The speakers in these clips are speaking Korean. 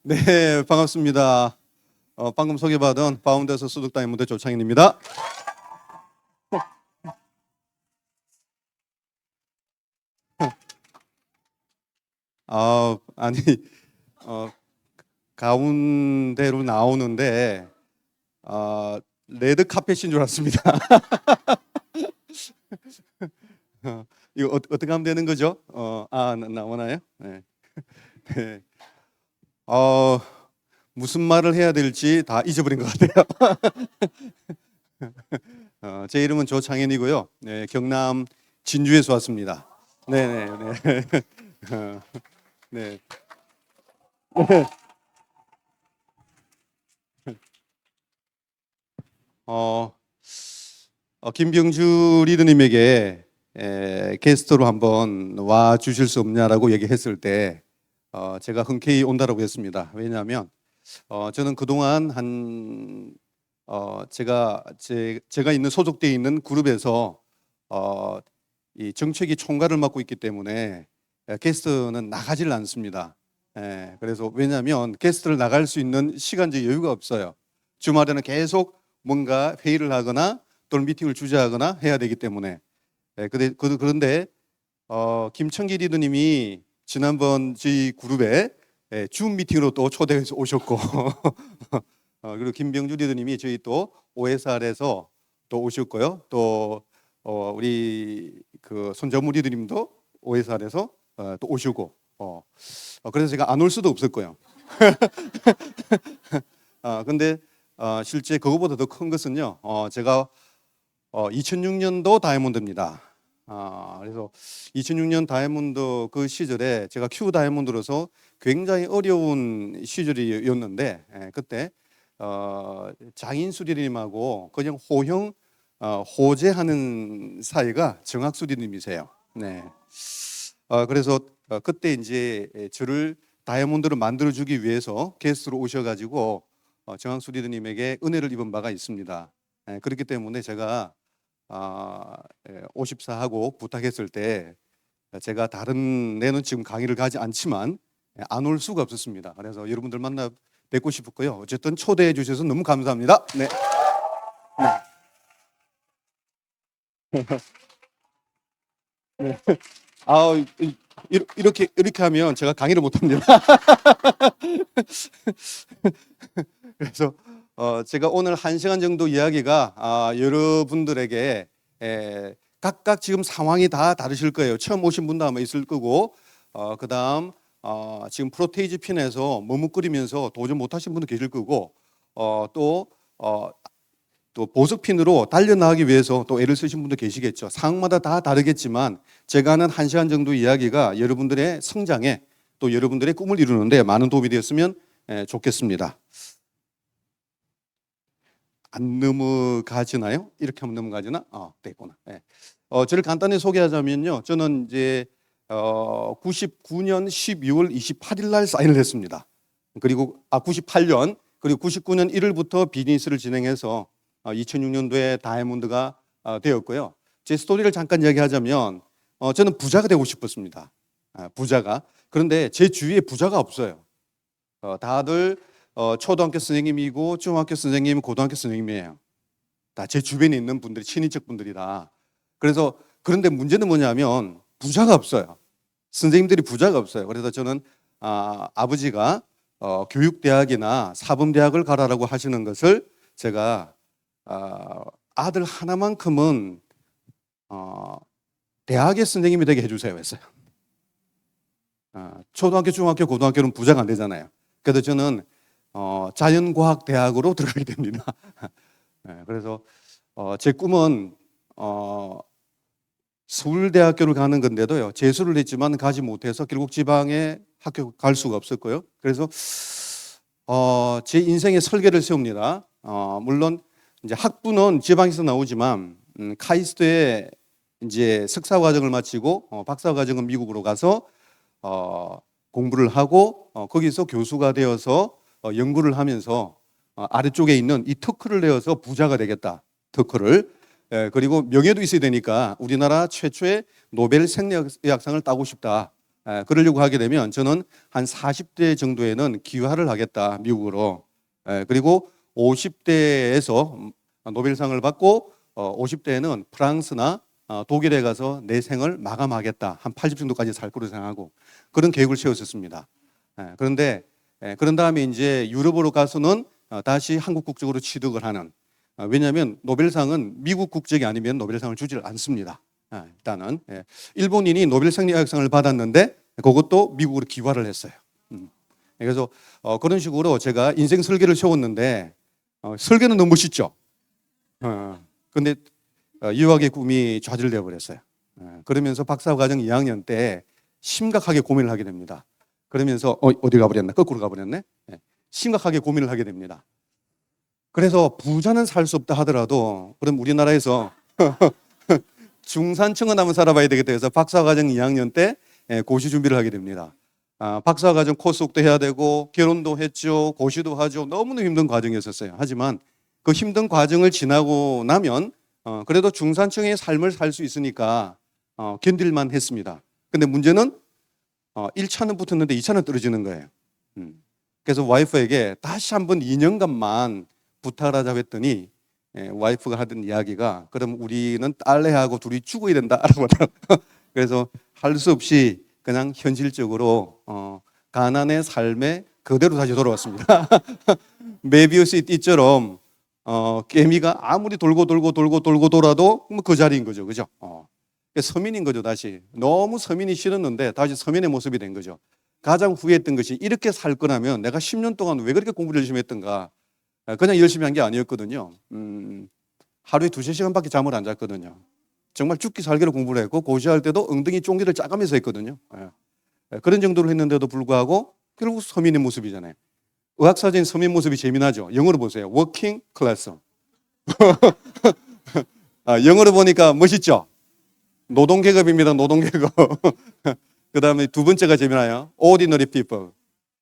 네, 반갑습니다. 방금 소개받은 바운더스 소득당의 무대 조창인입니다. 아니, 어, 가운데로 나오는데 레드 카펫인 줄 알았습니다. 이거 어떻게 하면 되는 거죠? 나오나요? 네. 네. 어, 무슨 말을 해야 될지 다 잊어버린 것 같아요. 제 이름은 조창현이고요. 네, 경남 진주에서 왔습니다. 네네 네. 네. 어, 김병주 리더님에게 게스트로 한번 와 주실 수 없냐라고 얘기했을 때 제가 흔쾌히 온다라고 했습니다. 왜냐하면 저는 그동안 제가 있는 소속되어 있는 그룹에서 이 정책위 총괄을 맡고 있기 때문에 게스트는 나가질 않습니다. 그래서 왜냐하면 게스트를 나갈 수 있는 시간적 여유가 없어요. 주말에는 계속 뭔가 회의를 하거나 또는 미팅을 주재하거나 해야 되기 때문에 그런데 김청기 리더님이 지난번 저희 그룹에 줌 미팅으로 또 초대해서 오셨고 그리고 김병주 리더님이 저희 또 OSR에서 또 오셨고요. 또 우리 그 손정무 리더님도 OSR에서 또 오시고 그래서 제가 안 올 수도 없을 거예요. 근데 실제 그거보다 더 큰 것은요. 제가 2006년도 다이아몬드입니다. 그래서 2006년 다이아몬드 그 시절에 제가 Q 다이아몬드로서 굉장히 어려운 시절이었는데 그때 장인수리님하고 그냥 호재하는 사이가 정학수리님이세요. 네. 그래서 그때 이제 저를 다이아몬드로 만들어주기 위해서 게스트로 오셔가지고 정학수 리더님에게 은혜를 입은 바가 있습니다. 그렇기 때문에 제가 54하고 부탁했을 때 제가 다른 내는 지금 강의를 가지 않지만 안 올 수가 없었습니다. 그래서 여러분들 만나 뵙고 싶었고요. 어쨌든 초대해 주셔서 너무 감사합니다. 네. 네. 이렇게 하면 제가 강의를 못 합니다. 그래서 제가 오늘 1시간 정도 이야기가 여러분들에게 각각 지금 상황이 다 다르실 거예요. 처음 오신 분도 아마 있을 거고 그다음 지금 프로테이즈 핀에서 머뭇거리면서 도전 못하신 분도 계실 거고 또 보석핀으로 달려나가기 위해서 또 애를 쓰신 분도 계시겠죠. 상황마다 다 다르겠지만 제가 하는 1시간 정도 이야기가 여러분들의 성장에 또 여러분들의 꿈을 이루는데 많은 도움이 되었으면 좋겠습니다. 안 넘어가지나요? 이렇게 하면 넘어가지나? 됐구나. 네. 저를 간단히 소개하자면요. 저는 이제 99년 12월 28일 날 사인을 했습니다. 그리고 98년 그리고 99년 1월부터 비즈니스를 진행해서 2006년도에 다이아몬드가 되었고요. 제 스토리를 잠깐 이야기하자면 저는 부자가 되고 싶었습니다. 부자가. 그런데 제 주위에 부자가 없어요. 다들 초등학교 선생님이고 중학교 선생님, 고등학교 선생님이에요. 다 제 주변에 있는 분들이 친인척 분들이다. 그래서 그런데 문제는 뭐냐면 부자가 없어요. 선생님들이 부자가 없어요. 그래서 저는 아버지가 교육대학이나 사범대학을 가라라고 하시는 것을 제가 아들 하나만큼은 대학의 선생님이 되게 해주세요 했어요. 초등학교, 중학교, 고등학교는 부자가 안 되잖아요. 그래서 저는 자연과학대학으로 들어가게 됩니다. 그래서 제 꿈은 서울대학교를 가는 건데도요. 재수를 했지만 가지 못해서 결국 지방에 학교 갈 수가 없었고요. 그래서 제 인생의 설계를 세웁니다. 물론 이제 학부는 지방에서 나오지만 카이스트에 이제 석사 과정을 마치고 박사 과정은 미국으로 가서 공부를 하고 거기서 교수가 되어서 연구를 하면서 아래쪽에 있는 이 특허를 내어서 부자가 되겠다. 특허를. 그리고 명예도 있어야 되니까 우리나라 최초의 노벨 생리학상을 따고 싶다. 그러려고 하게 되면 저는 한 40대 정도에는 귀화를 하겠다, 미국으로. 그리고 50대에서 노벨상을 받고 50대에는 프랑스나 독일에 가서 내 생을 마감하겠다. 한 80 정도까지 살 거로 생각하고 그런 계획을 세웠었습니다. 그런데 그런 다음에 이제 유럽으로 가서는 다시 한국 국적으로 취득을 하는. 왜냐하면 노벨상은 미국 국적이 아니면 노벨상을 주지를 않습니다. 일단은 일본인이 노벨 생리학상을 받았는데 그것도 미국으로 귀화를 했어요. 그래서 그런 식으로 제가 인생 설계를 세웠는데 설계는 너무 멋있죠. 근데 유학의 꿈이 좌절되어 버렸어요. 그러면서 박사과정 2학년 때 심각하게 고민을 하게 됩니다. 그러면서 어디 가버렸나? 거꾸로 가버렸네. 심각하게 고민을 하게 됩니다. 그래서 부자는 살 수 없다 하더라도 그럼 우리나라에서 중산층은 한번 살아봐야 되겠다 해서 박사과정 2학년 때 고시 준비를 하게 됩니다. 박사과정 코스도 해야 되고 결혼도 했죠. 고시도 하죠. 너무나 힘든 과정이었어요. 하지만 그 힘든 과정을 지나고 나면 그래도 중산층의 삶을 살 수 있으니까 견딜만 했습니다. 근데 문제는 1차는 붙었는데 2차는 떨어지는 거예요. 그래서 와이프에게 다시 한번 2년간만 부탁을 하자고 했더니 와이프가 하던 이야기가 그럼 우리는 딸내하고 둘이 죽어야 된다라고 하더라고요. 그래서 할 수 없이 그냥 현실적으로 가난의 삶에 그대로 다시 돌아왔습니다. 메비우스의 띠처럼 개미가 아무리 돌고 돌아도 뭐 그 자리인 거죠, 그죠? 서민인 거죠. 다시 너무 서민이 싫었는데 다시 서민의 모습이 된 거죠. 가장 후회했던 것이 이렇게 살 거라면 내가 10년 동안 왜 그렇게 공부를 열심히 했던가. 그냥 열심히 한 게 아니었거든요. 하루에 2~3시간밖에 잠을 안 잤거든요. 정말 죽기 살기로 공부를 했고 고시할 때도 엉덩이 쫑기를 짜가면서 했거든요. 그런 정도로 했는데도 불구하고 결국 서민의 모습이잖아요. 의학사진 서민 모습이 재미나죠. 영어로 보세요. working class. 영어로 보니까 멋있죠. 노동계급입니다. 노동계급. 그 다음에 두 번째가 재미나요. ordinary people.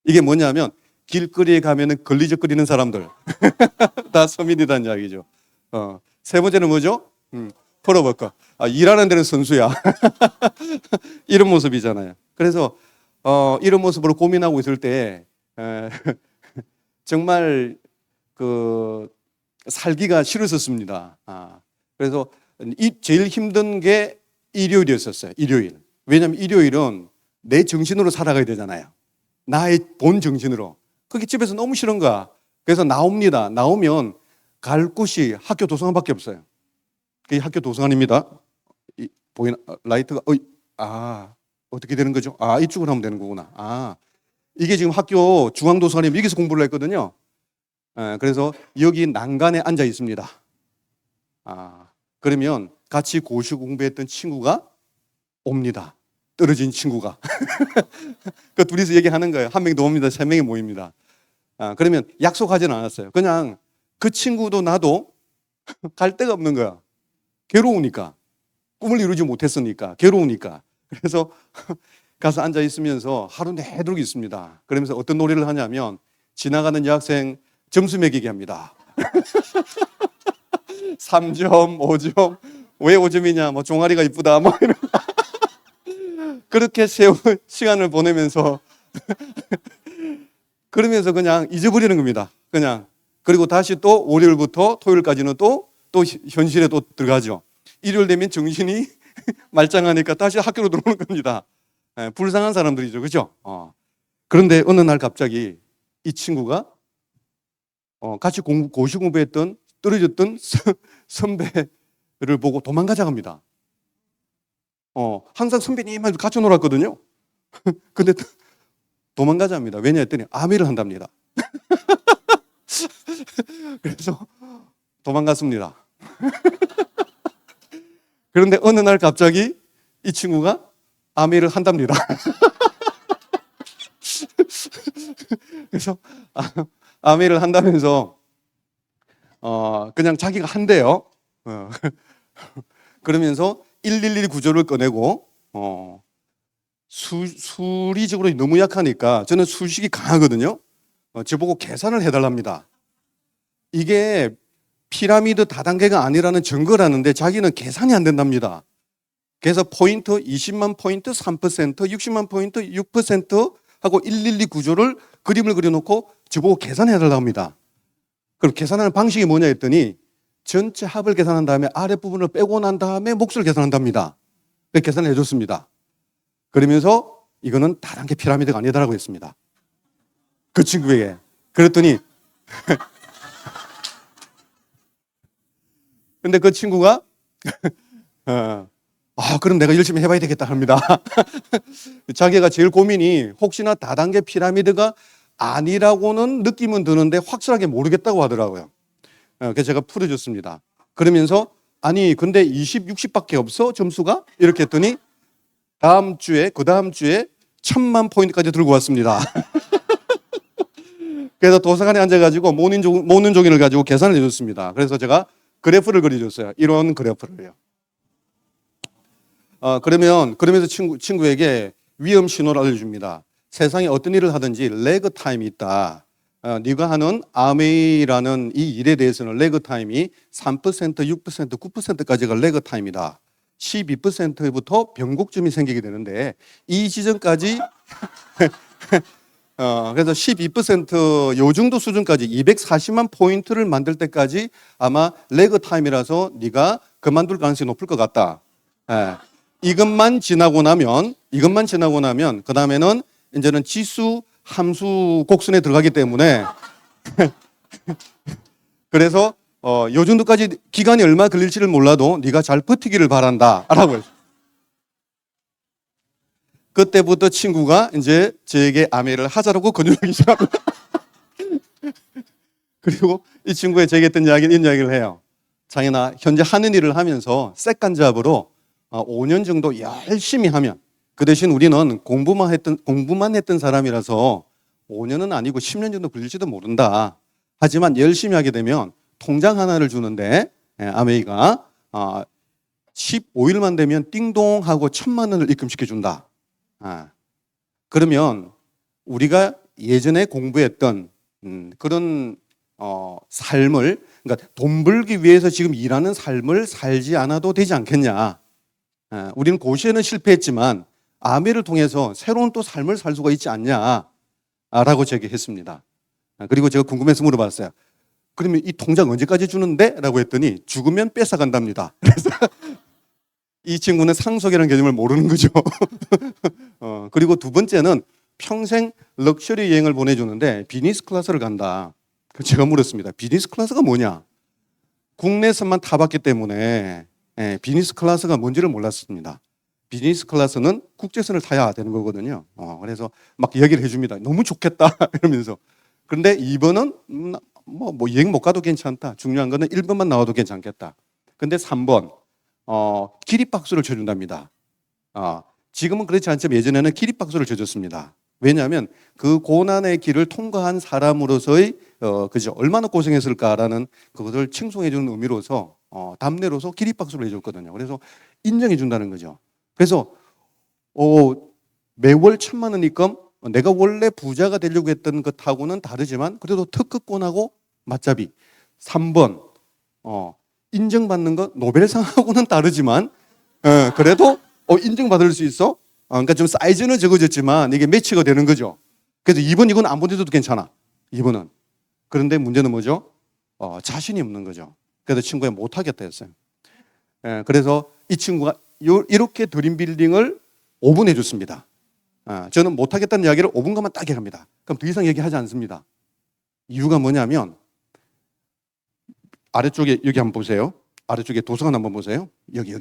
이게 뭐냐면 길거리에 가면은 걸리적거리는 사람들 다 서민이라는 이야기죠. 세 번째는 뭐죠? 포로워커. 일하는 데는 선수야. 이런 모습이잖아요. 그래서 이런 모습으로 고민하고 있을 때 정말 그 살기가 싫었었습니다. 그래서 제일 힘든 게 일요일이었었어요. 일요일. 왜냐하면 일요일은 내 정신으로 살아가야 되잖아요. 나의 본 정신으로. 그게 집에서 너무 싫은 거야. 그래서 나옵니다. 나오면 갈 곳이 학교 도서관밖에 없어요. 그게 학교 도서관입니다. 보이나? 라이트가 어떻게 되는 거죠? 이쪽으로 하면 되는 거구나. 이게 지금 학교 중앙도서관이면 여기서 공부를 했거든요. 그래서 여기 난간에 앉아 있습니다. 그러면 같이 고시 공부했던 친구가 옵니다. 떨어진 친구가. 그 둘이서 얘기하는 거예요. 한 명이 옵니다. 3명이 모입니다. 그러면 약속하지는 않았어요. 그냥 그 친구도 나도 갈 데가 없는 거야. 괴로우니까. 꿈을 이루지 못했으니까. 괴로우니까. 그래서 가서 앉아 있으면서 하루 내도록 있습니다. 그러면서 어떤 놀이를 하냐면 지나가는 여학생 점수 매기게 합니다. 3점, 5점. 왜 5점이냐? 뭐 종아리가 이쁘다. 뭐 이런. 그렇게 시간을 보내면서 그러면서 그냥 잊어버리는 겁니다. 그냥. 그리고 다시 또 월요일부터 토요일까지는 또 현실에 또 들어가죠. 일요일 되면 정신이 말짱하니까 다시 학교로 들어오는 겁니다. 불쌍한 사람들이죠. 그죠? 그런데 어느 날 갑자기 이 친구가 같이 고시 공부했던 떨어졌던 선배를 보고 도망가자 합니다. 항상 선배님하고 같이 놀았거든요. 근데 도망가자 합니다. 왜냐 했더니 아미를 한답니다. 그래서 도망갔습니다. 그런데 어느 날 갑자기 이 친구가 아미를 한답니다. 그래서 아미를 한다면서 그냥 자기가 한대요. 그러면서 111 구조를 꺼내고 수리적으로 너무 약하니까 저는 수식이 강하거든요. 저보고 계산을 해달랍니다. 이게 피라미드 다단계가 아니라는 증거라는데 자기는 계산이 안 된답니다. 그래서 포인트 20만 포인트 3%, 60만 포인트 6% 하고 112 구조를 그림을 그려놓고 저보고 계산해달라고 합니다. 그럼 계산하는 방식이 뭐냐 했더니 전체 합을 계산한 다음에 아랫부분을 빼고 난 다음에 몫을 계산한답니다. 그래서 계산해 줬습니다. 그러면서 이거는 다단계 피라미드가 아니다라고 했습니다. 그 친구에게. 그랬더니 근데 그 친구가 그럼 내가 열심히 해봐야 되겠다 합니다. 자기가 제일 고민이 혹시나 다단계 피라미드가 아니라고는 느낌은 드는데 확실하게 모르겠다고 하더라고요. 그래서 제가 풀어줬습니다. 그러면서 아니 근데 20, 60밖에 없어 점수가? 이렇게 했더니 그 다음 주에 1000만 포인트까지 들고 왔습니다. 그래서 도서관에 앉아가지고 모는 종이를 가지고 계산을 해줬습니다. 그래서 제가 그래프를 그려줬어요. 이런 그래프를요. 그러면서 친구에게 위험 신호를 알려줍니다. 세상에 어떤 일을 하든지 레그 타임이 있다. 네가 하는 아메이라는 이 일에 대해서는 레그 타임이 3%, 6%, 9%까지가 레그 타임이다. 12%부터 변곡점이 생기게 되는데 이 지점까지 그래서 12% 요정도 수준까지 240만 포인트를 만들 때까지 아마 레그 타임이라서 네가 그만둘 가능성이 높을 것 같다. 이것만 지나고 나면 그 다음에는 이제는 지수 함수 곡선에 들어가기 때문에 그래서 요 정도까지 기간이 얼마 걸릴지를 몰라도 네가 잘 버티기를 바란다라고 했어요. 그때부터 친구가 이제 저에게 아메를 하자라고 권유하기 시작합니다. 그리고 이 친구가 제게 했던 이야기는 이런 이야기를 해요. 장인아, 현재 하는 일을 하면서 쌔간잡으로 5년 정도 열심히 하면 그 대신 우리는 공부만 했던 사람이라서 5년은 아니고 10년 정도 걸릴지도 모른다. 하지만 열심히 하게 되면 통장 하나를 주는데 아메이가 15일만 되면 띵동 하고 1000만 원을 입금시켜 준다. 그러면 우리가 예전에 공부했던 그런 삶을 그러니까 돈 벌기 위해서 지금 일하는 삶을 살지 않아도 되지 않겠냐. 우리는 고시에는 실패했지만 아메를 통해서 새로운 또 삶을 살 수가 있지 않냐라고 제게 했습니다. 그리고 제가 궁금해서 물어봤어요. 그러면 이 통장 언제까지 주는데? 라고 했더니 죽으면 뺏어간답니다. 그래서 이 친구는 상속이라는 개념을 모르는 거죠. 그리고 두 번째는 평생 럭셔리 여행을 보내주는데 비즈니스 클래스를 간다. 제가 물었습니다. 비즈니스 클래스가 뭐냐? 국내에서만 타봤기 때문에 비즈니스 클래스가 뭔지를 몰랐습니다. 비즈니스 클래스는 국제선을 타야 되는 거거든요. 그래서 막 이야기를 해줍니다. 너무 좋겠다 이러면서. 그런데 2번은 뭐 여행 못 가도 괜찮다. 중요한 거는 1번만 나와도 괜찮겠다. 근데 3번 기립박수를 쳐준답니다. 지금은 그렇지 않지만 예전에는 기립박수를 쳐줬습니다. 왜냐하면 그 고난의 길을 통과한 사람으로서의 그죠 얼마나 고생했을까라는 그것을 칭송해주는 의미로서 답례로서 기립박수를 해줬거든요. 그래서 인정해준다는 거죠. 그래서 매월 1000만 원 입금 내가 원래 부자가 되려고 했던 것하고는 다르지만 그래도 특허권하고 맞잡이. 3번 인정받는 것 노벨상하고는 다르지만 그래도 인정받을 수 있어. 그러니까 좀 사이즈는 적어졌지만 이게 매치가 되는 거죠. 그래서 2번 이건 안 보내줘도 괜찮아. 2번은. 그런데 문제는 뭐죠? 자신이 없는 거죠. 그래서 친구가 못하겠다 했어요. 그래서 이 친구가 이렇게 드림 빌딩을 5분 해줬습니다. 저는 못하겠다는 이야기를 5분간만 딱 합니다. 그럼 더 이상 얘기하지 않습니다. 이유가 뭐냐면 아래쪽에 여기 한번 보세요. 아래쪽에 도서관 한번 보세요. 여기.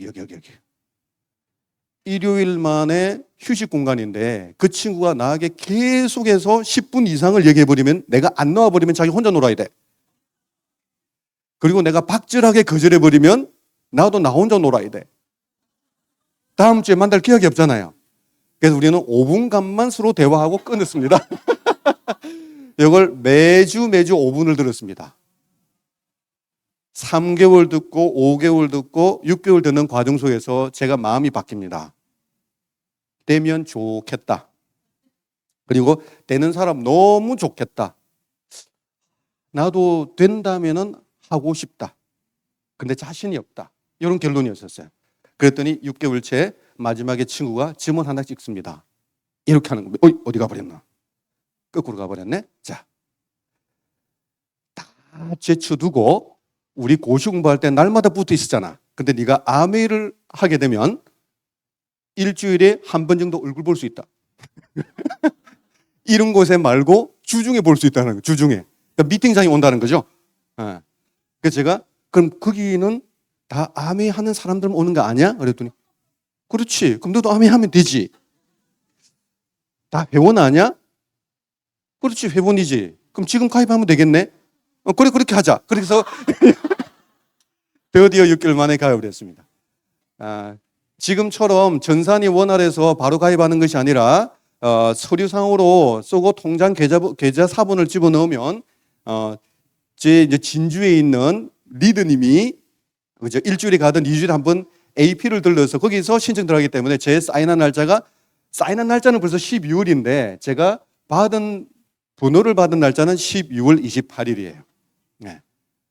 일요일 만에 휴식 공간인데 그 친구가 나에게 계속해서 10분 이상을 얘기해버리면 내가 안 나와버리면 자기 혼자 놀아야 돼. 그리고 내가 박절하게 거절해버리면 나도 나 혼자 놀아야 돼. 다음 주에 만날 기억이 없잖아요. 그래서 우리는 5분간만 서로 대화하고 끊었습니다. 이걸 매주 5분을 들었습니다. 3개월 듣고 5개월 듣고 6개월 듣는 과정 속에서 제가 마음이 바뀝니다. 되면 좋겠다. 그리고 되는 사람 너무 좋겠다. 나도 된다면은 하고 싶다. 근데 자신이 없다. 이런 결론이었었어요. 그랬더니 6개월째 마지막에 친구가 지문 하나 찍습니다. 이렇게 하는 겁니다. 어디 가버렸나? 거꾸로 가버렸네. 자, 다 제쳐두고 우리 고시 공부할 때 날마다 붙어 있었잖아. 근데 네가 아메이를 하게 되면 일주일에 한 번 정도 얼굴 볼 수 있다. 이런 곳에 말고 주중에 볼 수 있다는 거예요. 주중에. 그러니까 미팅장에 온다는 거죠. 예. 그래서 제가 그럼 거기는 다 아메이 하는 사람들만 오는 거 아니야? 그랬더니 그렇지. 그럼 너도 아메이 하면 되지. 다 회원 아니야? 그렇지. 회원이지. 그럼 지금 가입하면 되겠네. 그래 그렇게 하자. 그래서 드디어 6개월 만에 가입을 했습니다. 지금처럼 전산이 원활해서 바로 가입하는 것이 아니라 서류상으로 쓰고 통장 계좌 사본을 집어넣으면 제 이제 진주에 있는 리더님이 그죠? 일주일에 가든 2주일에 한 번 AP를 들러서 거기서 신청 들어가기 때문에 제 사인한 날짜는 벌써 12월인데 제가 번호를 받은 날짜는 12월 28일이에요. 네.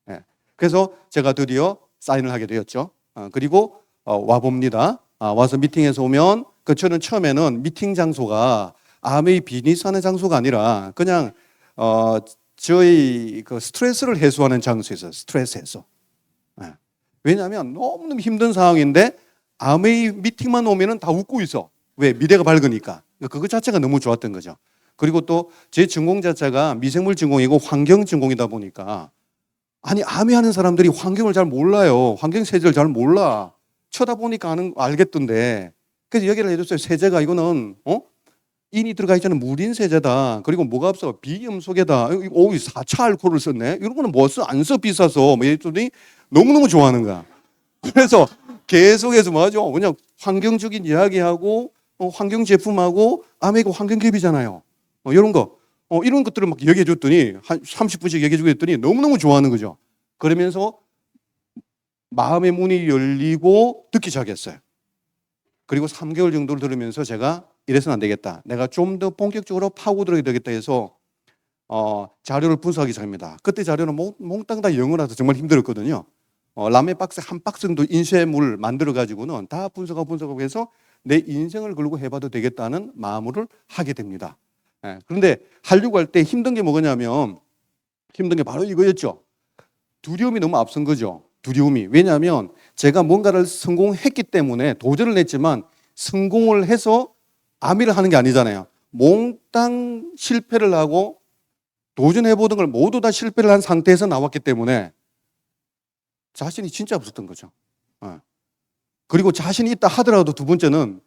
네. 그래서 제가 드디어 사인을 하게 되었죠. 그리고 와봅니다. 와서 미팅에서 오면 저는 처음에는 미팅 장소가 아메이 비즈니스하는 장소가 아니라 그냥 저희 그 스트레스를 해소하는 장소에서 스트레스 해소. 네. 왜냐하면 너무너무 힘든 상황인데 아메이 미팅만 오면은 다 웃고 있어. 왜? 미래가 밝으니까. 그거 자체가 너무 좋았던 거죠. 그리고 또 제 전공 자체가 미생물 전공이고 환경 전공이다 보니까 아니 아메이 하는 사람들이 환경을 잘 몰라요. 환경 세제를 잘 몰라. 쳐다보니까 알겠던데. 그래서 얘기를 해줬어요. 세제가 이거는 인이 들어가 있잖아요. 무린 세제다. 그리고 뭐가 없어? 비염소계다. 오, 4차 알코올을 썼네. 이런 거는 뭐 써? 안 써 비싸서. 뭐 이랬더니 너무너무 좋아하는 거야. 그래서 계속해서 뭐하죠? 그냥 환경적인 이야기하고 환경 제품하고 아메이가 환경기업이잖아요. 이런 거. 이런 것들을 막 얘기해 줬더니 한 30분씩 얘기해 주고 했더니 너무너무 좋아하는 거죠. 그러면서 마음의 문이 열리고 듣기 시작했어요. 그리고 3개월 정도를 들으면서 제가 이래서는 안 되겠다. 내가 좀 더 본격적으로 파고들어야 되겠다 해서 자료를 분석하기 시작합니다. 그때 자료는 몽땅 다 영어라서 정말 힘들었거든요. 라면 박스 한 박스 정도 인쇄물 만들어 가지고는 다 분석하고 해서 내 인생을 걸고 해봐도 되겠다는 마음을 하게 됩니다. 그런데 하려고 할 때 힘든 게 뭐냐면 힘든 게 바로 이거였죠. 두려움이 너무 앞선 거죠. 두려움이. 왜냐하면 제가 뭔가를 성공했기 때문에 도전을 했지만 성공을 해서 아미를 하는 게 아니잖아요. 몽땅 실패를 하고 도전해보던 걸 모두 다 실패를 한 상태에서 나왔기 때문에 자신이 진짜 없었던 거죠. 그리고 자신이 있다 하더라도 두 번째는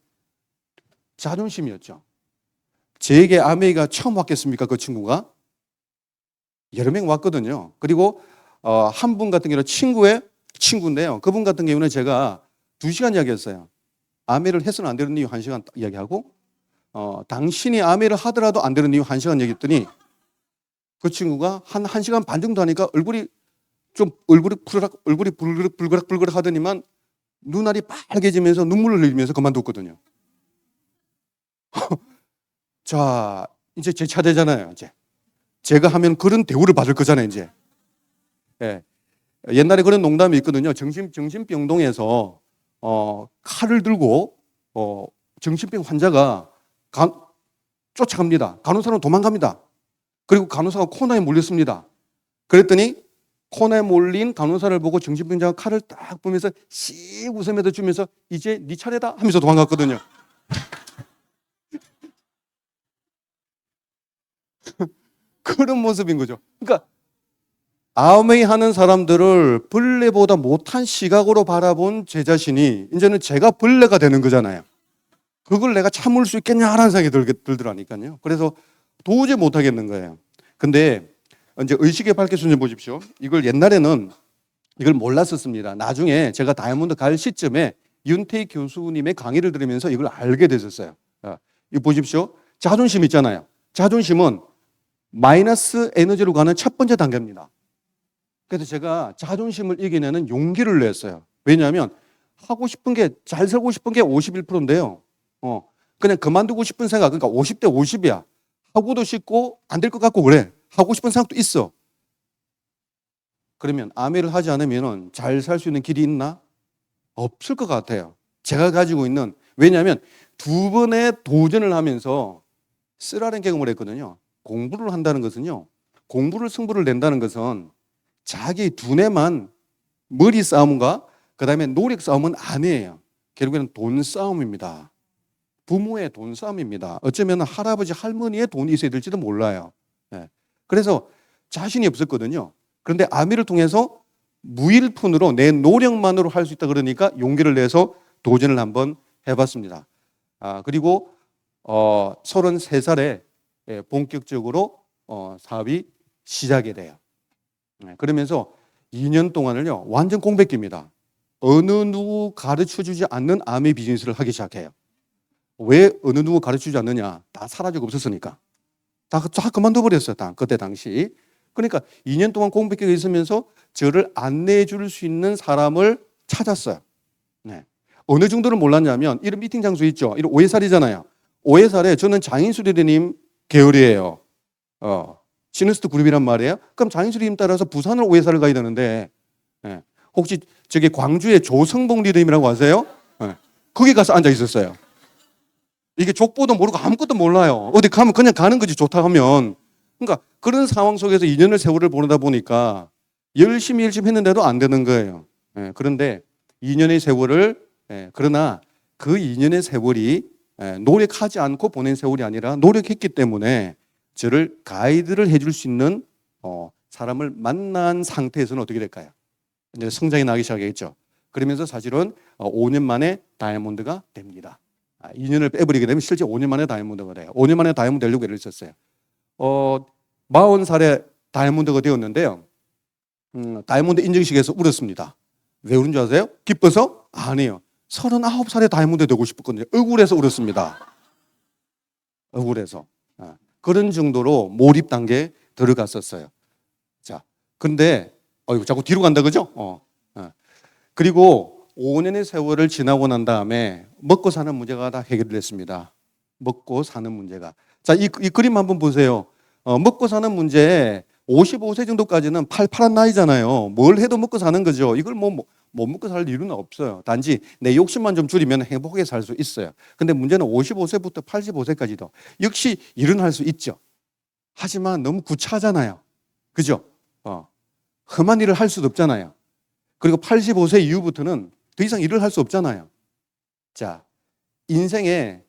자존심이었죠. 제게 아메이가 처음 왔겠습니까? 그 친구가? 여러 명 왔거든요. 그리고 한 분 같은 경우는 친구인데요. 그분 같은 경우는 제가 2시간 이야기했어요. 아메이를 해서는 안 되는 이유 1시간 이야기하고 당신이 아메이를 하더라도 안 되는 이유 1시간 얘기했더니 그 친구가 한 1시간 반 정도 하니까 얼굴이 불그락 하더니만 눈알이 빨개지면서 눈물을 흘리면서 그만뒀거든요. 자, 이제 제 차례잖아요. 이제 제가 하면 그런 대우를 받을 거잖아요. 이제 옛날에 그런 농담이 있거든요. 정신병동에서 칼을 들고 정신병 환자가 쫓아갑니다. 간호사는 도망갑니다. 그리고 간호사가 코너에 몰렸습니다. 그랬더니 코너에 몰린 간호사를 보고 정신병자가 칼을 딱 보면서 씩 웃으면서 주면서 이제 네 차례다 하면서 도망갔거든요. 그런 모습인 거죠. 그러니까 아메이 하는 사람들을 벌레보다 못한 시각으로 바라본 제 자신이 이제는 제가 벌레가 되는 거잖아요. 그걸 내가 참을 수 있겠냐라는 생각이 들더라니까요. 그래서 도저히 못하겠는 거예요. 근데 이제 의식의 밝혀순 보십시오. 이걸 옛날에는 이걸 몰랐었습니다. 나중에 제가 다이아몬드 갈 시점에 윤태희 교수님의 강의를 들으면서 이걸 알게 됐었어요. 이거 보십시오. 자존심 있잖아요. 자존심은 마이너스 에너지로 가는 첫 번째 단계입니다. 그래서 제가 자존심을 이겨내는 용기를 냈어요. 왜냐하면 하고 싶은 게, 잘 살고 싶은 게 51%인데요. 그냥 그만두고 싶은 생각, 그러니까 50대 50이야. 하고도 싶고 안 될 것 같고 그래. 하고 싶은 생각도 있어. 그러면 아메를 하지 않으면 잘 살 수 있는 길이 있나? 없을 것 같아요. 제가 가지고 있는, 왜냐하면 두 번의 도전을 하면서 쓰라린 경험을 했거든요. 공부를 한다는 것은요, 공부를 승부를 낸다는 것은 자기 두뇌만 머리 싸움과 그 다음에 노력 싸움은 아니에요. 결국에는 돈 싸움입니다. 부모의 돈 싸움입니다. 어쩌면 할아버지 할머니의 돈이 있어야 될지도 몰라요. 예. 그래서 자신이 없었거든요. 그런데 아미를 통해서 무일푼으로 내 노력만으로 할 수 있다 그러니까 용기를 내서 도전을 한번 해봤습니다. 그리고 33살에 본격적으로 사업이 시작이 돼요. 그러면서 2년 동안을요 완전 공백기입니다. 어느 누구 가르쳐주지 않는 아미 비즈니스를 하기 시작해요. 왜 어느 누구 가르쳐주지 않느냐? 다 사라지고 없었으니까. 다 그만둬 버렸어요. 그때 당시. 그러니까 2년 동안 공백기가 있으면서 저를 안내해 줄 수 있는 사람을 찾았어요. 네. 어느 정도를 몰랐냐면 이런 미팅 장소 있죠. 이런 오해살이잖아요. 오해살에 저는 장인수리님 계열이에요. 시너스트 그룹이란 말이에요. 그럼 장인수리님 따라서 부산을 오해살을 가야 되는데 혹시 저기 광주의 조성봉 리더님이라고 아세요? 거기 가서 앉아 있었어요. 이게 족보도 모르고 아무것도 몰라요. 어디 가면 그냥 가는 거지 좋다 하면. 그러니까 그런 상황 속에서 2년의 세월을 보내다 보니까 열심히 했는데도 안 되는 거예요. 그런데 2년의 세월을 그러나 그 2년의 세월이 노력하지 않고 보낸 세월이 아니라 노력했기 때문에 저를 가이드를 해줄 수 있는 사람을 만난 상태에서는 어떻게 될까요? 이제 성장이 나기 시작했죠. 그러면서 사실은 5년 만에 다이아몬드가 됩니다. 2년을 빼버리게 되면 실제 5년 만에 다이아몬드가 돼요. 5년 만에 다이아몬드 되려고 애를 썼어요. 40살에 다이아몬드가 되었는데요. 다이아몬드 인증식에서 울었습니다. 왜 울은 줄 아세요? 기뻐서? 아니에요. 39살에 다이아몬드 되고 싶었거든요. 억울해서 울었습니다. 억울해서. 그런 정도로 몰입 단계에 들어갔었어요. 자, 근데 자꾸 뒤로 간다 그죠? 그리고 5년의 세월을 지나고 난 다음에 먹고 사는 문제가 다 해결됐습니다. 먹고 사는 문제가. 자, 이 그림 한번 보세요. 먹고 사는 문제 55세 정도까지는 팔팔한 나이잖아요. 뭘 해도 먹고 사는 거죠. 이걸 못 먹고 살 이유는 없어요. 단지 내 욕심만 좀 줄이면 행복하게 살 수 있어요. 근데 문제는 55세부터 85세까지도 역시 일은 할 수 있죠. 하지만 너무 구차하잖아요. 그죠? 험한 일을 할 수도 없잖아요. 그리고 85세 이후부터는 더 이상 일을 할 수 없잖아요. 자, 인생의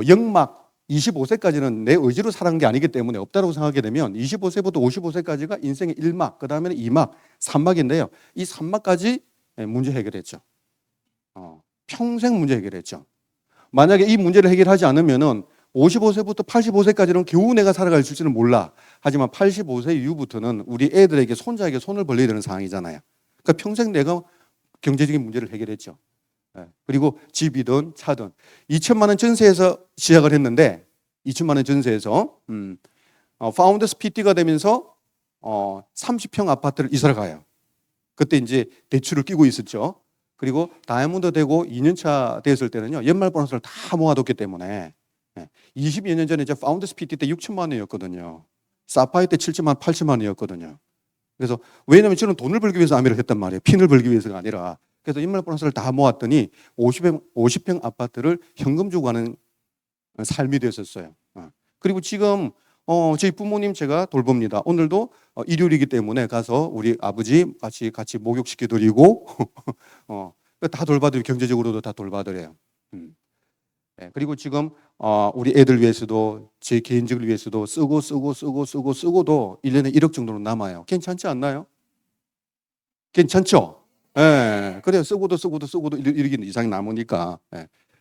영막 25세까지는 내 의지로 살아간 게 아니기 때문에 없다고 생각하게 되면 25세부터 55세까지가 인생의 1막, 그 다음에는 2막, 3막인데요. 이 3막까지 문제 해결했죠. 평생 문제 해결했죠. 만약에 이 문제를 해결하지 않으면은 55세부터 85세까지는 겨우 내가 살아갈 수 있을지는 몰라. 하지만 85세 이후부터는 우리 애들에게 손자에게 손을 벌려야 되는 상황이잖아요. 그러니까 평생 내가 경제적인 문제를 해결했죠. 그리고 집이든 차든 2천만 원 전세에서 시작을 했는데 2천만 원 전세에서 파운더스 PT가 되면서 30평 아파트를 이사를 가요. 그때 이제 대출을 끼고 있었죠. 그리고 다이아몬드 되고 2년차 됐을 때는요 연말 보너스를 다 모아뒀기 때문에 20여 년 전에 이제 파운더스 PT 때 6천만 원이었거든요. 사파이 때 7천만 8천만 원이었거든요. 그래서 왜냐하면 저는 돈을 벌기 위해서 아미를 했단 말이에요. 핀을 벌기 위해서가 아니라. 그래서 연말 보너스를 다 모았더니 50평 아파트를 현금 주고 가는 삶이 되었었어요. 그리고 지금 저희 부모님 제가 돌봅니다. 오늘도 일요일이기 때문에 가서 우리 아버지 같이 목욕시켜 드리고 다 돌봐드려요. 경제적으로도 다 돌봐드려요. 그리고 지금 우리 애들 위해서도 제 개인적을 위해서도 쓰고도 1년에 1억 정도로 남아요. 괜찮지 않나요? 괜찮죠? 예, 그래요. 쓰고도 이렇게 이상이 남으니까.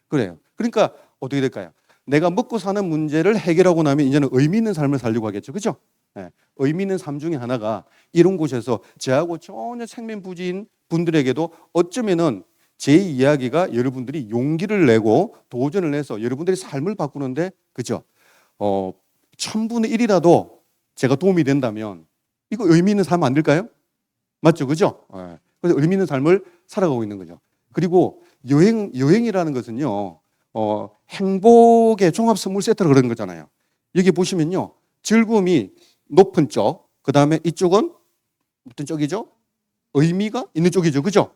그래요. 그러니까 어떻게 될까요? 내가 먹고 사는 문제를 해결하고 나면 이제는 의미 있는 삶을 살려고 하겠죠. 그죠? 의미 있는 삶 중에 하나가 이런 곳에서 저하고 전혀 생면부지인 분들에게도 어쩌면은 제 이야기가 여러분들이 용기를 내고 도전을 해서 여러분들의 삶을 바꾸는데 그죠? 1000분의 1이라도 제가 도움이 된다면 이거 의미 있는 삶 안 될까요? 맞죠? 그죠? 그래서 의미 있는 삶을 살아가고 있는 거죠. 그리고 여행이라는 것은요, 행복의 종합 선물 세트로 그런 거잖아요. 여기 보시면요, 즐거움이 높은 쪽, 그 다음에 이쪽은 어떤 쪽이죠? 의미가 있는 쪽이죠. 그죠?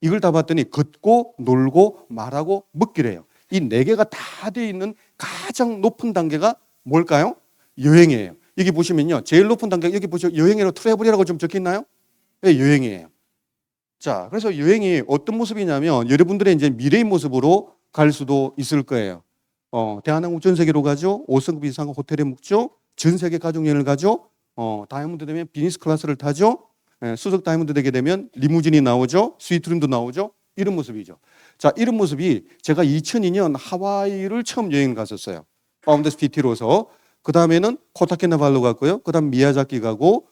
이걸 다 봤더니 걷고 놀고 말하고 먹기래요. 이 네 개가 다 되어 있는 가장 높은 단계가 뭘까요? 여행이에요. 여기 보시면요. 제일 높은 단계 여기 보시면 여행이라고 트래블이라고 좀 적혀 있나요? 네, 여행이에요. 자, 그래서 여행이 어떤 모습이냐면 여러분들의 이제 미래의 모습으로 갈 수도 있을 거예요. 대한항공 전 세계로 가죠. 5성급 이상 호텔에 묵죠. 전 세계 가족 여행을 가죠. 다이아몬드 되면 비즈니스 클래스를 타죠. 수석 다이아몬드 되게 되면 리무진이 나오죠. 스위트룸도 나오죠. 이런 모습이죠. 자, 이런 모습이 제가 2002년 하와이를 처음 여행 갔었어요. 파운더스 PT로서. 그 다음에는 코타키나발루 갔고요. 그 다음 미야자키 가고,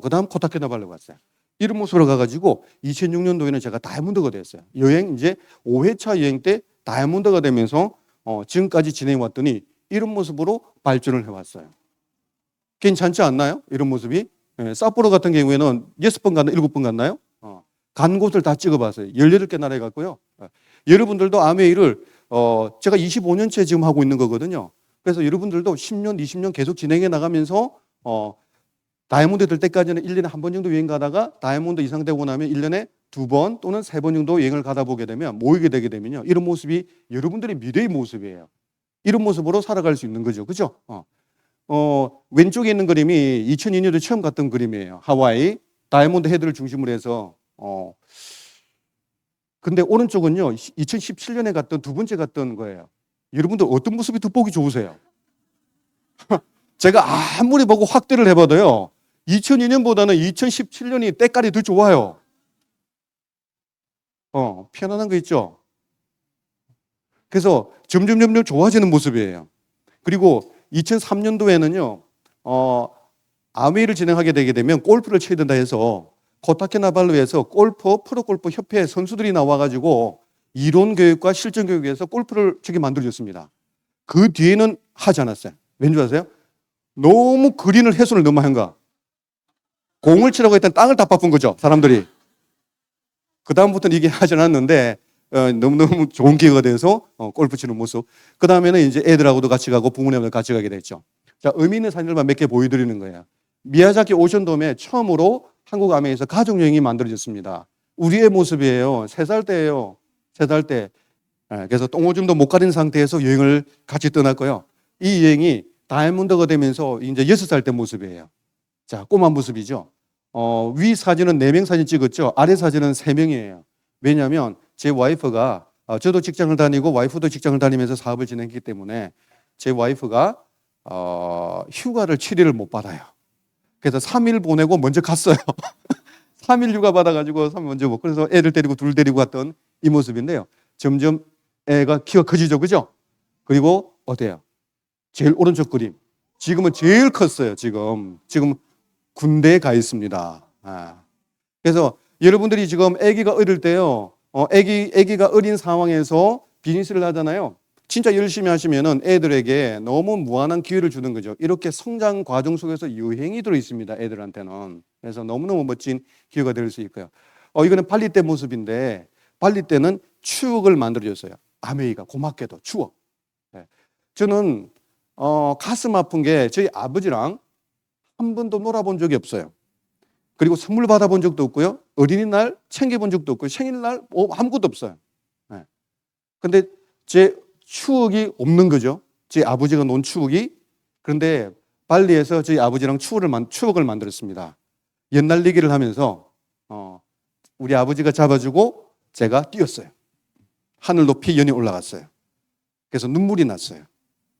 그 다음 코타키나발루 갔어요. 이런 모습으로 가가지고 2006년도에는 제가 다이아몬드가 됐어요. 여행 이제 5회차 여행 때 다이아몬드가 되면서 지금까지 진행해 왔더니 이런 모습으로 발전을 해왔어요. 괜찮지 않나요? 이런 모습이. 사포로 같은 경우에는 6번 갔나 7번 갔나요? 간 곳을 다 찍어봤어요. 18개 나라에 갔고요. 여러분들도 아메이를 제가 25년째 지금 하고 있는 거거든요. 그래서 여러분들도 10년, 20년 계속 진행해 나가면서 다이아몬드 될 때까지는 1년에 한 번 정도 여행 가다가 다이아몬드 이상 되고 나면 1년에 2번 또는 3번 정도 여행을 가다 보게 되면 모이게 되게 되면요. 이런 모습이 여러분들의 미래의 모습이에요. 이런 모습으로 살아갈 수 있는 거죠. 그죠? 왼쪽에 있는 그림이 2002년도에 처음 갔던 그림이에요. 하와이 다이아몬드 헤드를 중심으로 해서 근데 오른쪽은요 2017년에 갔던 두 번째 갔던 거예요. 여러분들 어떤 모습이 더 보기 좋으세요? 제가 아무리 보고 확대를 해봐도요 2002년보다는 2017년이 때깔이 더 좋아요. 편안한 거 있죠? 그래서 점점 좋아지는 모습이에요. 그리고 2003년도에는요 아메이를 진행하게 되게 되면 골프를 쳐야 된다 해서 코타키나발루에서 프로골프 협회 선수들이 나와가지고 이론 교육과 실전 교육에서 골프를 저기 만들어줬습니다. 그 뒤에는 하지 않았어요. 왠지 아세요? 너무 그린을 훼손을 너무 한 거야. 공을 치라고 했던 땅을 다 바꾼 거죠, 사람들이. 그 다음부터는 이게 하지 않았는데 너무너무 좋은 기회가 돼서 골프 치는 모습. 그 다음에는 이제 애들하고도 같이 가고 부모님하고 같이 가게 됐죠. 자, 의미 있는 사진들만 몇 개 보여드리는 거예요. 미야자키 오션돔에 처음으로 한국 아메이에서 가족여행이 만들어졌습니다. 우리의 모습이에요. 3살 때예요. 3살 때. 그래서 똥오줌도 못 가린 상태에서 여행을 같이 떠났고요. 이 여행이 다이아몬드가 되면서 이제 6살 때 모습이에요. 자, 꼬마 모습이죠. 위 사진은 4명 사진 찍었죠. 아래 사진은 3명이에요. 왜냐하면 제 와이프가 저도 직장을 다니고 와이프도 직장을 다니면서 사업을 진행했기 때문에 제 와이프가 휴가를 7일을 못 받아요. 그래서 3일 보내고 먼저 갔어요. 3일 휴가 받아가지고 3일 먼저 못. 그래서 애를 데리고 둘 데리고 갔던 이 모습인데요. 점점 애가 키가 커지죠, 그죠? 그리고 어때요? 제일 오른쪽 그림. 지금은 제일 컸어요. 지금 군대에 가 있습니다. 그래서 여러분들이 지금 아기가 어릴 때요. 아기가 어린 상황에서 비즈니스를 하잖아요. 진짜 열심히 하시면은 애들에게 너무 무한한 기회를 주는 거죠. 이렇게 성장 과정 속에서 여행이 들어 있습니다. 애들한테는. 그래서 너무너무 멋진 기회가 될 수 있고요. 이거는 발리 때 모습인데 발리 때는 추억을 만들어줬어요. 아메이가 고맙게도 추억. 저는 가슴 아픈 게 저희 아버지랑 한 번도 놀아본 적이 없어요. 그리고 선물 받아본 적도 없고요. 어린이날 챙겨본 적도 없고요. 생일날 아무것도 없어요. 근데 제 추억이 없는 거죠. 제 아버지가 놓은 추억이. 그런데 발리에서 저희 아버지랑 추억을 만들었습니다. 옛날 얘기를 하면서 우리 아버지가 잡아주고 제가 뛰었어요. 하늘 높이 연이 올라갔어요. 그래서 눈물이 났어요.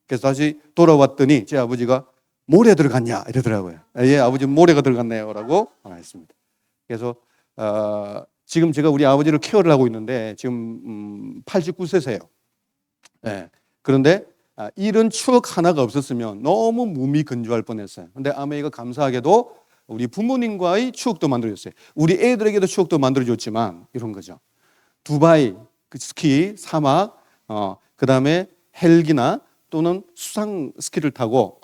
그래서 다시 돌아왔더니 제 아버지가 모래 들어갔냐 이러더라고요. 예, 아버지 모래가 들어갔네요 라고 했습니다. 그래서 지금 제가 우리 아버지를 케어를 하고 있는데 지금 89세세요. 네. 그런데 이런 추억 하나가 없었으면 너무 무미건조할 뻔했어요. 근데 아메이가 감사하게도 우리 부모님과의 추억도 만들어줬어요. 우리 애들에게도 추억도 만들어줬지만 이런 거죠. 두바이 스키 사막 그 다음에 헬기나 또는 수상 스키를 타고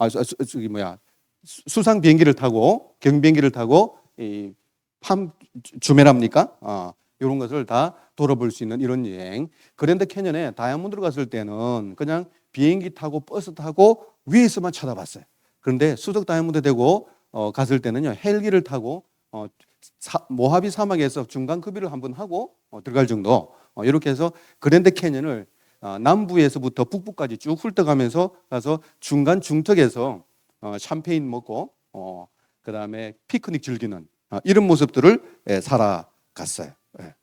수상 비행기를 타고 경비행기를 타고 주메랍니까? 이런 것을 다 돌아볼 수 있는 이런 여행. 그랜드 캐년에 다이아몬드로 갔을 때는 그냥 비행기 타고 버스 타고 위에서만 쳐다봤어요. 그런데 수석 다이아몬드 되고 갔을 때는요 헬기를 타고 모하비 사막에서 중간 급비를 한번 하고 들어갈 정도. 이렇게 해서 그랜드 캐년을 남부에서부터 북부까지 쭉 훑어가면서 가서 중간 중턱에서 샴페인 먹고 그다음에 피크닉 즐기는 이런 모습들을 살아갔어요. 예.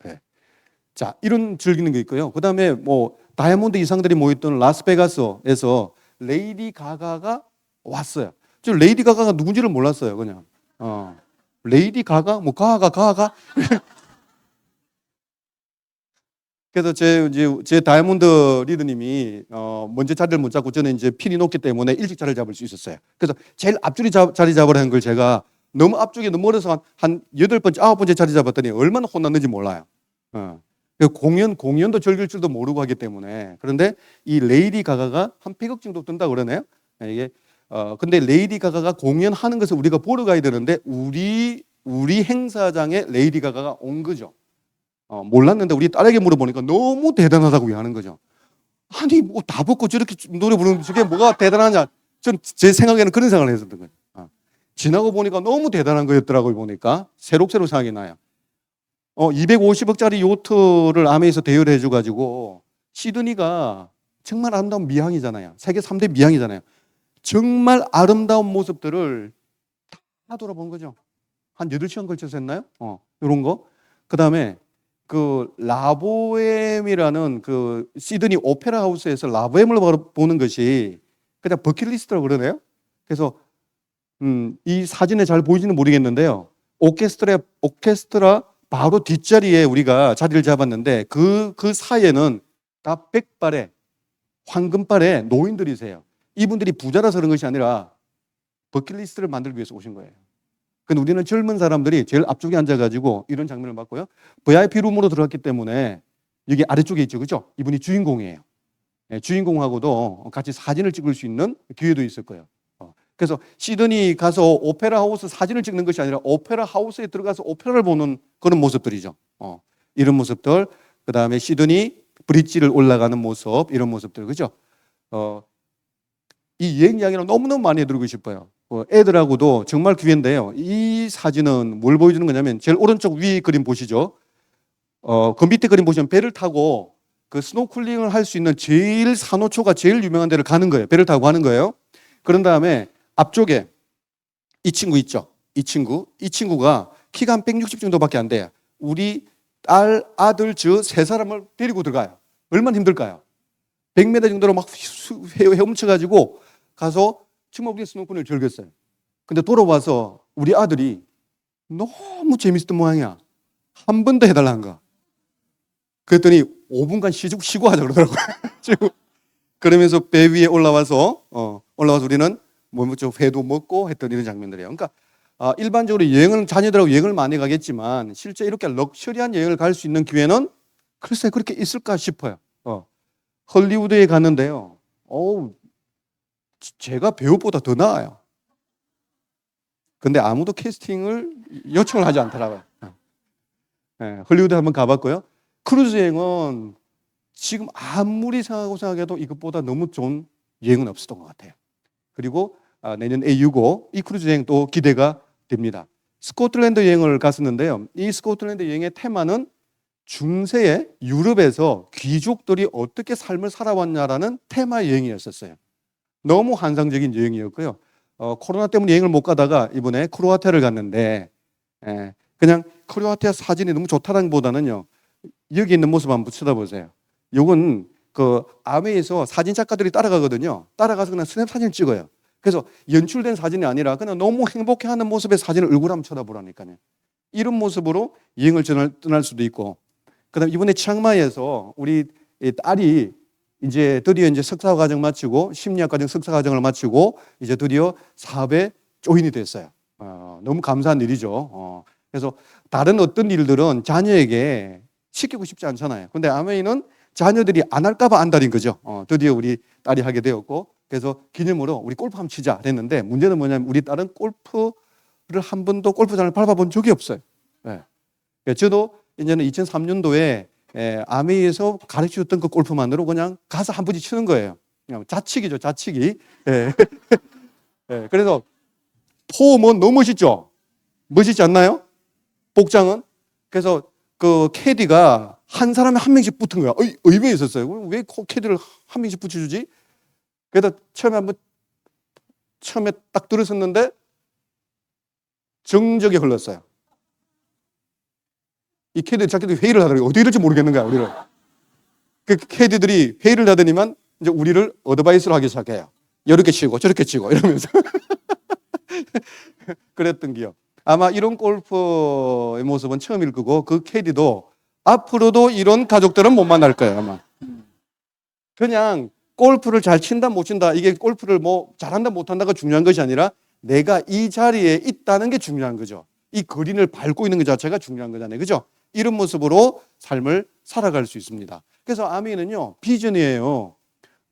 예. 자, 이런 즐기는 게 있고요. 그다음에 뭐 다이아몬드 이상들이 모였던 라스베가스에서 레이디 가가가 왔어요. 저 레이디 가가가 누군지를 몰랐어요, 그냥. 레이디 가가 뭐 가가 그래서 제 다이아몬드 리더님이 먼저 자리를 못 잡고 저는 이제 필이 높기 때문에 일찍 자리를 잡을 수 있었어요. 그래서 제일 앞줄이 자리 잡으라는 걸 제가 너무 앞쪽에 너무 멀어서 한 8번째, 9번째 자리 잡았더니 얼마나 혼났는지 몰라요. 공연도 즐길 줄도 모르고 하기 때문에. 그런데 이 레이디 가가가 한 100억 정도 든다고 그러네요. 이게 근데 레이디 가가가 공연하는 것을 우리가 보러 가야 되는데 우리 행사장에 레이디 가가가 온 거죠. 몰랐는데 우리 딸에게 물어보니까 너무 대단하다고 하는 거죠. 아니 뭐 다 벗고 저렇게 노래 부르는 저게 뭐가 대단하냐. 전 제 생각에는 그런 생각을 했었던 거예요. 지나고 보니까 너무 대단한 거였더라고요. 보니까 새록새록 생각이 나요. 250억짜리 요트를 아메에서 대여를 해줘가지고 시드니가 정말 아름다운 미항이잖아요. 세계 3대 미항이잖아요. 정말 아름다운 모습들을 다 돌아본 거죠. 한 8시간 걸쳐서 했나요? 이런 거. 그 다음에 그 라보엠이라는 그 시드니 오페라 하우스에서 라보엠을 보는 것이 그냥 버킷리스트라고 그러네요. 그래서 이 사진에 잘 보이지는 모르겠는데요. 오케스트라 바로 뒷자리에 우리가 자리를 잡았는데 그 사이에는 다 백발의 황금발의 노인들이세요. 이분들이 부자라서 그런 것이 아니라 버킷리스트를 만들기 위해서 오신 거예요. 근데 우리는 젊은 사람들이 제일 앞쪽에 앉아가지고 이런 장면을 봤고요. VIP 룸으로 들어갔기 때문에 여기 아래쪽에 있죠, 그죠? 이분이 주인공이에요. 주인공하고도 같이 사진을 찍을 수 있는 기회도 있을 거예요. 그래서 시드니 가서 오페라 하우스 사진을 찍는 것이 아니라 오페라 하우스에 들어가서 오페라를 보는 그런 모습들이죠. 이런 모습들, 그 다음에 시드니 브릿지를 올라가는 모습, 이런 모습들, 그죠? 이 여행 이야기는 너무너무 많이 해드리고 싶어요. 애들하고도 정말 기회인데요. 이 사진은 뭘 보여주는 거냐면 제일 오른쪽 위 그림 보시죠. 그 밑에 그림 보시면 배를 타고 그 스노클링을 할 수 있는 제일 산호초가 제일 유명한 데를 가는 거예요. 배를 타고 가는 거예요. 그런 다음에 앞쪽에 이 친구 있죠. 이 친구가 키가 한 160 정도밖에 안 돼요. 우리 딸, 아들, 저 세 사람을 데리고 들어가요. 얼마나 힘들까요? 100m 정도로 막 헤엄쳐가지고 가서 정말 우리 스노클링을 즐겼어요. 근데 돌아와서 우리 아들이 너무 재밌었던 모양이야. 한 번 더 해달라는 거야. 그랬더니 5분간 쉬고 하자 그러더라고요. 그러면서 배 위에 올라와서 우리는 좀 회도 먹고 했던 이런 장면들이에요. 그러니까 일반적으로 여행을 자녀들하고 여행을 많이 가겠지만 실제 이렇게 럭셔리한 여행을 갈 수 있는 기회는 글쎄 그렇게 있을까 싶어요. 헐리우드에 갔는데요. 제가 배우보다 더 나아요. 근데 아무도 캐스팅을 요청을 하지 않더라고요. 헐리우드 한번 가봤고요. 크루즈 여행은 지금 아무리 생각해도 이것보다 너무 좋은 여행은 없었던 것 같아요. 그리고 내년 A65 이 크루즈 여행 또 기대가 됩니다. 스코틀랜드 여행을 갔었는데요. 이 스코틀랜드 여행의 테마는 중세의 유럽에서 귀족들이 어떻게 삶을 살아왔냐라는 테마 여행이었었어요. 너무 환상적인 여행이었고요. 코로나 때문에 여행을 못 가다가 이번에 크로아티아를 갔는데 그냥 크로아티아 사진이 너무 좋다는 보다는요. 여기 있는 모습 한번 쳐다보세요. 요건 그 아메에서 사진 작가들이 따라가거든요. 따라가서 그냥 스냅 사진을 찍어요. 그래서 연출된 사진이 아니라 그냥 너무 행복해하는 모습의 사진을 얼굴 한번 쳐다보라니까요. 이런 모습으로 여행을 떠날 수도 있고, 그다음 이번에 치앙마이에서 우리 딸이 이제 드디어 석사 과정 마치고 심리학 과정 석사 과정을 마치고 이제 드디어 사업에 조인이 됐어요. 너무 감사한 일이죠. 그래서 다른 어떤 일들은 자녀에게 시키고 싶지 않잖아요. 근데 아메이는 자녀들이 안 할까봐 안달인 거죠. 드디어 우리 딸이 하게 되었고, 그래서 기념으로 우리 골프 한번 치자 그랬는데 문제는 뭐냐면 우리 딸은 골프를 한 번도 골프장을 밟아본 적이 없어요. 저도 이제는 2003년도에 아메이에서 가르쳐줬던 그 골프만으로 그냥 가서 한 번씩 치는 거예요. 그냥 자치기죠, 자치기. 그래서 폼은 너무 멋있죠. 멋있지 않나요? 복장은. 그래서 그 캐디가 한 사람에 한 명씩 붙은 거야. 의외에 있었어요. 왜 캐디를 한 명씩 붙여주지? 그래서 처음에 딱 들었었는데 정적이 흘렀어요. 이 캐디 자기들이 회의를 하더라고요. 어떻게 될지 모르겠는 거야, 우리를. 그 캐디들이 회의를 하더니만 이제 우리를 어드바이스를 하기 시작해요. 이렇게 치고 저렇게 치고 이러면서. 그랬던 기억. 아마 이런 골퍼의 모습은 처음일 거고 그 캐디도 앞으로도 이런 가족들은 못 만날 거예요, 아마. 그냥 골프를 잘 친다 못 친다 이게 골프를 뭐 잘한다 못한다가 중요한 것이 아니라 내가 이 자리에 있다는 게 중요한 거죠. 이 그린을 밟고 있는 것 자체가 중요한 거잖아요. 그죠? 이런 모습으로 삶을 살아갈 수 있습니다. 그래서 아미는요, 비전이에요.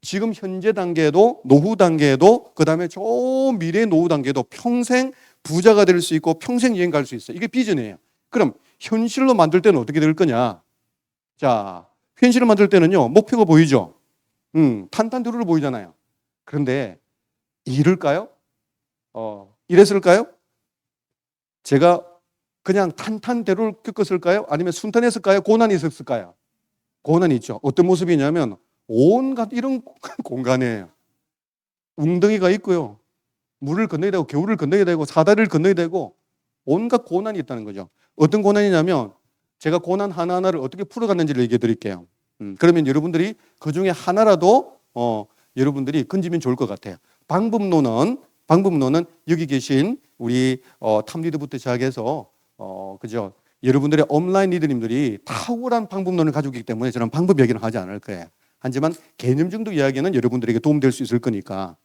지금 현재 단계도 노후 단계도 그다음에 저 미래 노후 단계도 평생 부자가 될 수 있고 평생 여행 갈 수 있어요. 이게 비전이에요. 그럼 현실로 만들 때는 어떻게 될 거냐? 자, 현실을 만들 때는요, 목표가 보이죠? 탄탄대로를 보이잖아요. 그런데 이럴까요? 이랬을까요? 제가 그냥 탄탄대로를 겪었을까요? 아니면 순탄했을까요? 고난이 있었을까요? 고난이 있죠. 어떤 모습이냐면 온갖 이런 공간이에요. 웅덩이가 있고요. 물을 건너야 되고 겨울을 건너야 되고 사다리를 건너야 되고 온갖 고난이 있다는 거죠. 어떤 고난이냐면 제가 고난 하나하나를 어떻게 풀어갔는지를 얘기해 드릴게요. 그러면 여러분들이 그중에 하나라도 여러분들이 건지면 좋을 것 같아요. 방법론은 여기 계신 우리 탐리더부터 시작해서 그죠? 여러분들의 온라인 리더님들이 탁월한 방법론을 가지고 있기 때문에 저는 방법 얘기는 하지 않을 거예요. 하지만 개념적인 이야기는 여러분들에게 도움될 수 있을 거니까.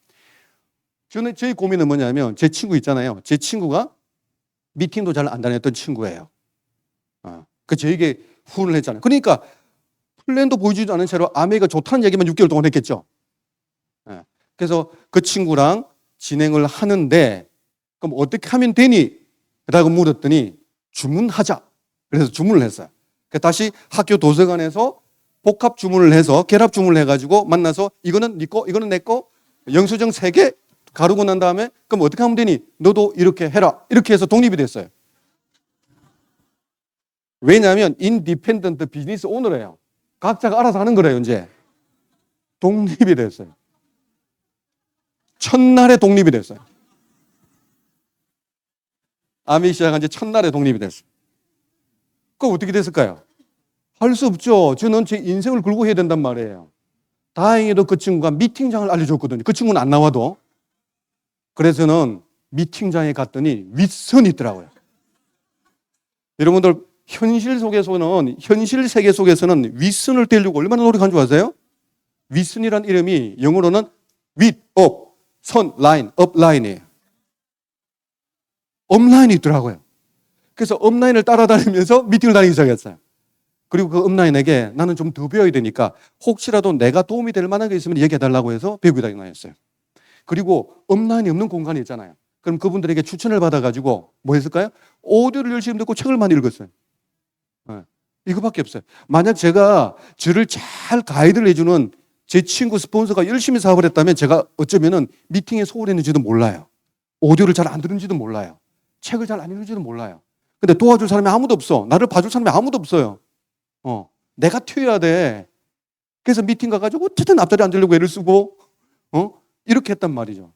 저희 고민은 뭐냐면 제 친구 있잖아요. 제 친구가 미팅도 잘 안 다녔던 친구예요. 그 저에게 후원을 했잖아요. 그러니까 플랜도 보여주지 않은 채로 아메가 좋다는 얘기만 6개월 동안 했겠죠. 그래서 그 친구랑 진행을 하는데 그럼 어떻게 하면 되니? 라고 물었더니 주문하자. 그래서 주문을 했어요. 다시 학교 도서관에서 복합 주문을 해서 결합 주문을 해가지고 만나서 이거는 네 거, 이거는 내 거, 영수증 3개 가르고 난 다음에 그럼 어떻게 하면 되니? 너도 이렇게 해라. 이렇게 해서 독립이 됐어요. 왜냐하면 인디펜던트 비즈니스 오너래요. 각자가 알아서 하는 거래요, 이제. 독립이 됐어요. 첫날에 독립이 됐어요. 아미 시작한 지 첫날에 독립이 됐어요. 그럼 어떻게 됐을까요? 할 수 없죠. 저는 제 인생을 걸고 해야 된단 말이에요. 다행히도 그 친구가 미팅장을 알려줬거든요. 그 친구는 안 나와도. 그래서는 미팅장에 갔더니 윗선이 있더라고요. 여러분들 현실 세계 속에서는 윗선을 떼려고 얼마나 노력한 줄 아세요? 윗선이란 이름이 영어로는 윗, 업, 선, 라인, 업 라인이에요. 업라인이 있더라고요. 그래서 업라인을 따라다니면서 미팅을 다니기 시작했어요. 그리고 그 업라인에게 나는 좀 더 배워야 되니까 혹시라도 내가 도움이 될 만한 게 있으면 얘기해달라고 해서 배우게 다녔어요. 그리고 업라인이 없는 공간이 있잖아요. 그럼 그분들에게 추천을 받아가지고 뭐 했을까요? 오디오를 열심히 듣고 책을 많이 읽었어요. 이거밖에 없어요. 만약 제가 저를 잘 가이드를 해주는 제 친구 스폰서가 열심히 사업을 했다면 제가 어쩌면은 미팅에 소홀했는지도 몰라요. 오디오를 잘 안 들은지도 몰라요. 책을 잘 안 읽는지도 몰라요. 근데 도와줄 사람이 아무도 없어. 나를 봐줄 사람이 아무도 없어요. 내가 튀어야 돼. 그래서 미팅 가가지고 어쨌든 앞자리에 앉으려고 애를 쓰고 이렇게 했단 말이죠.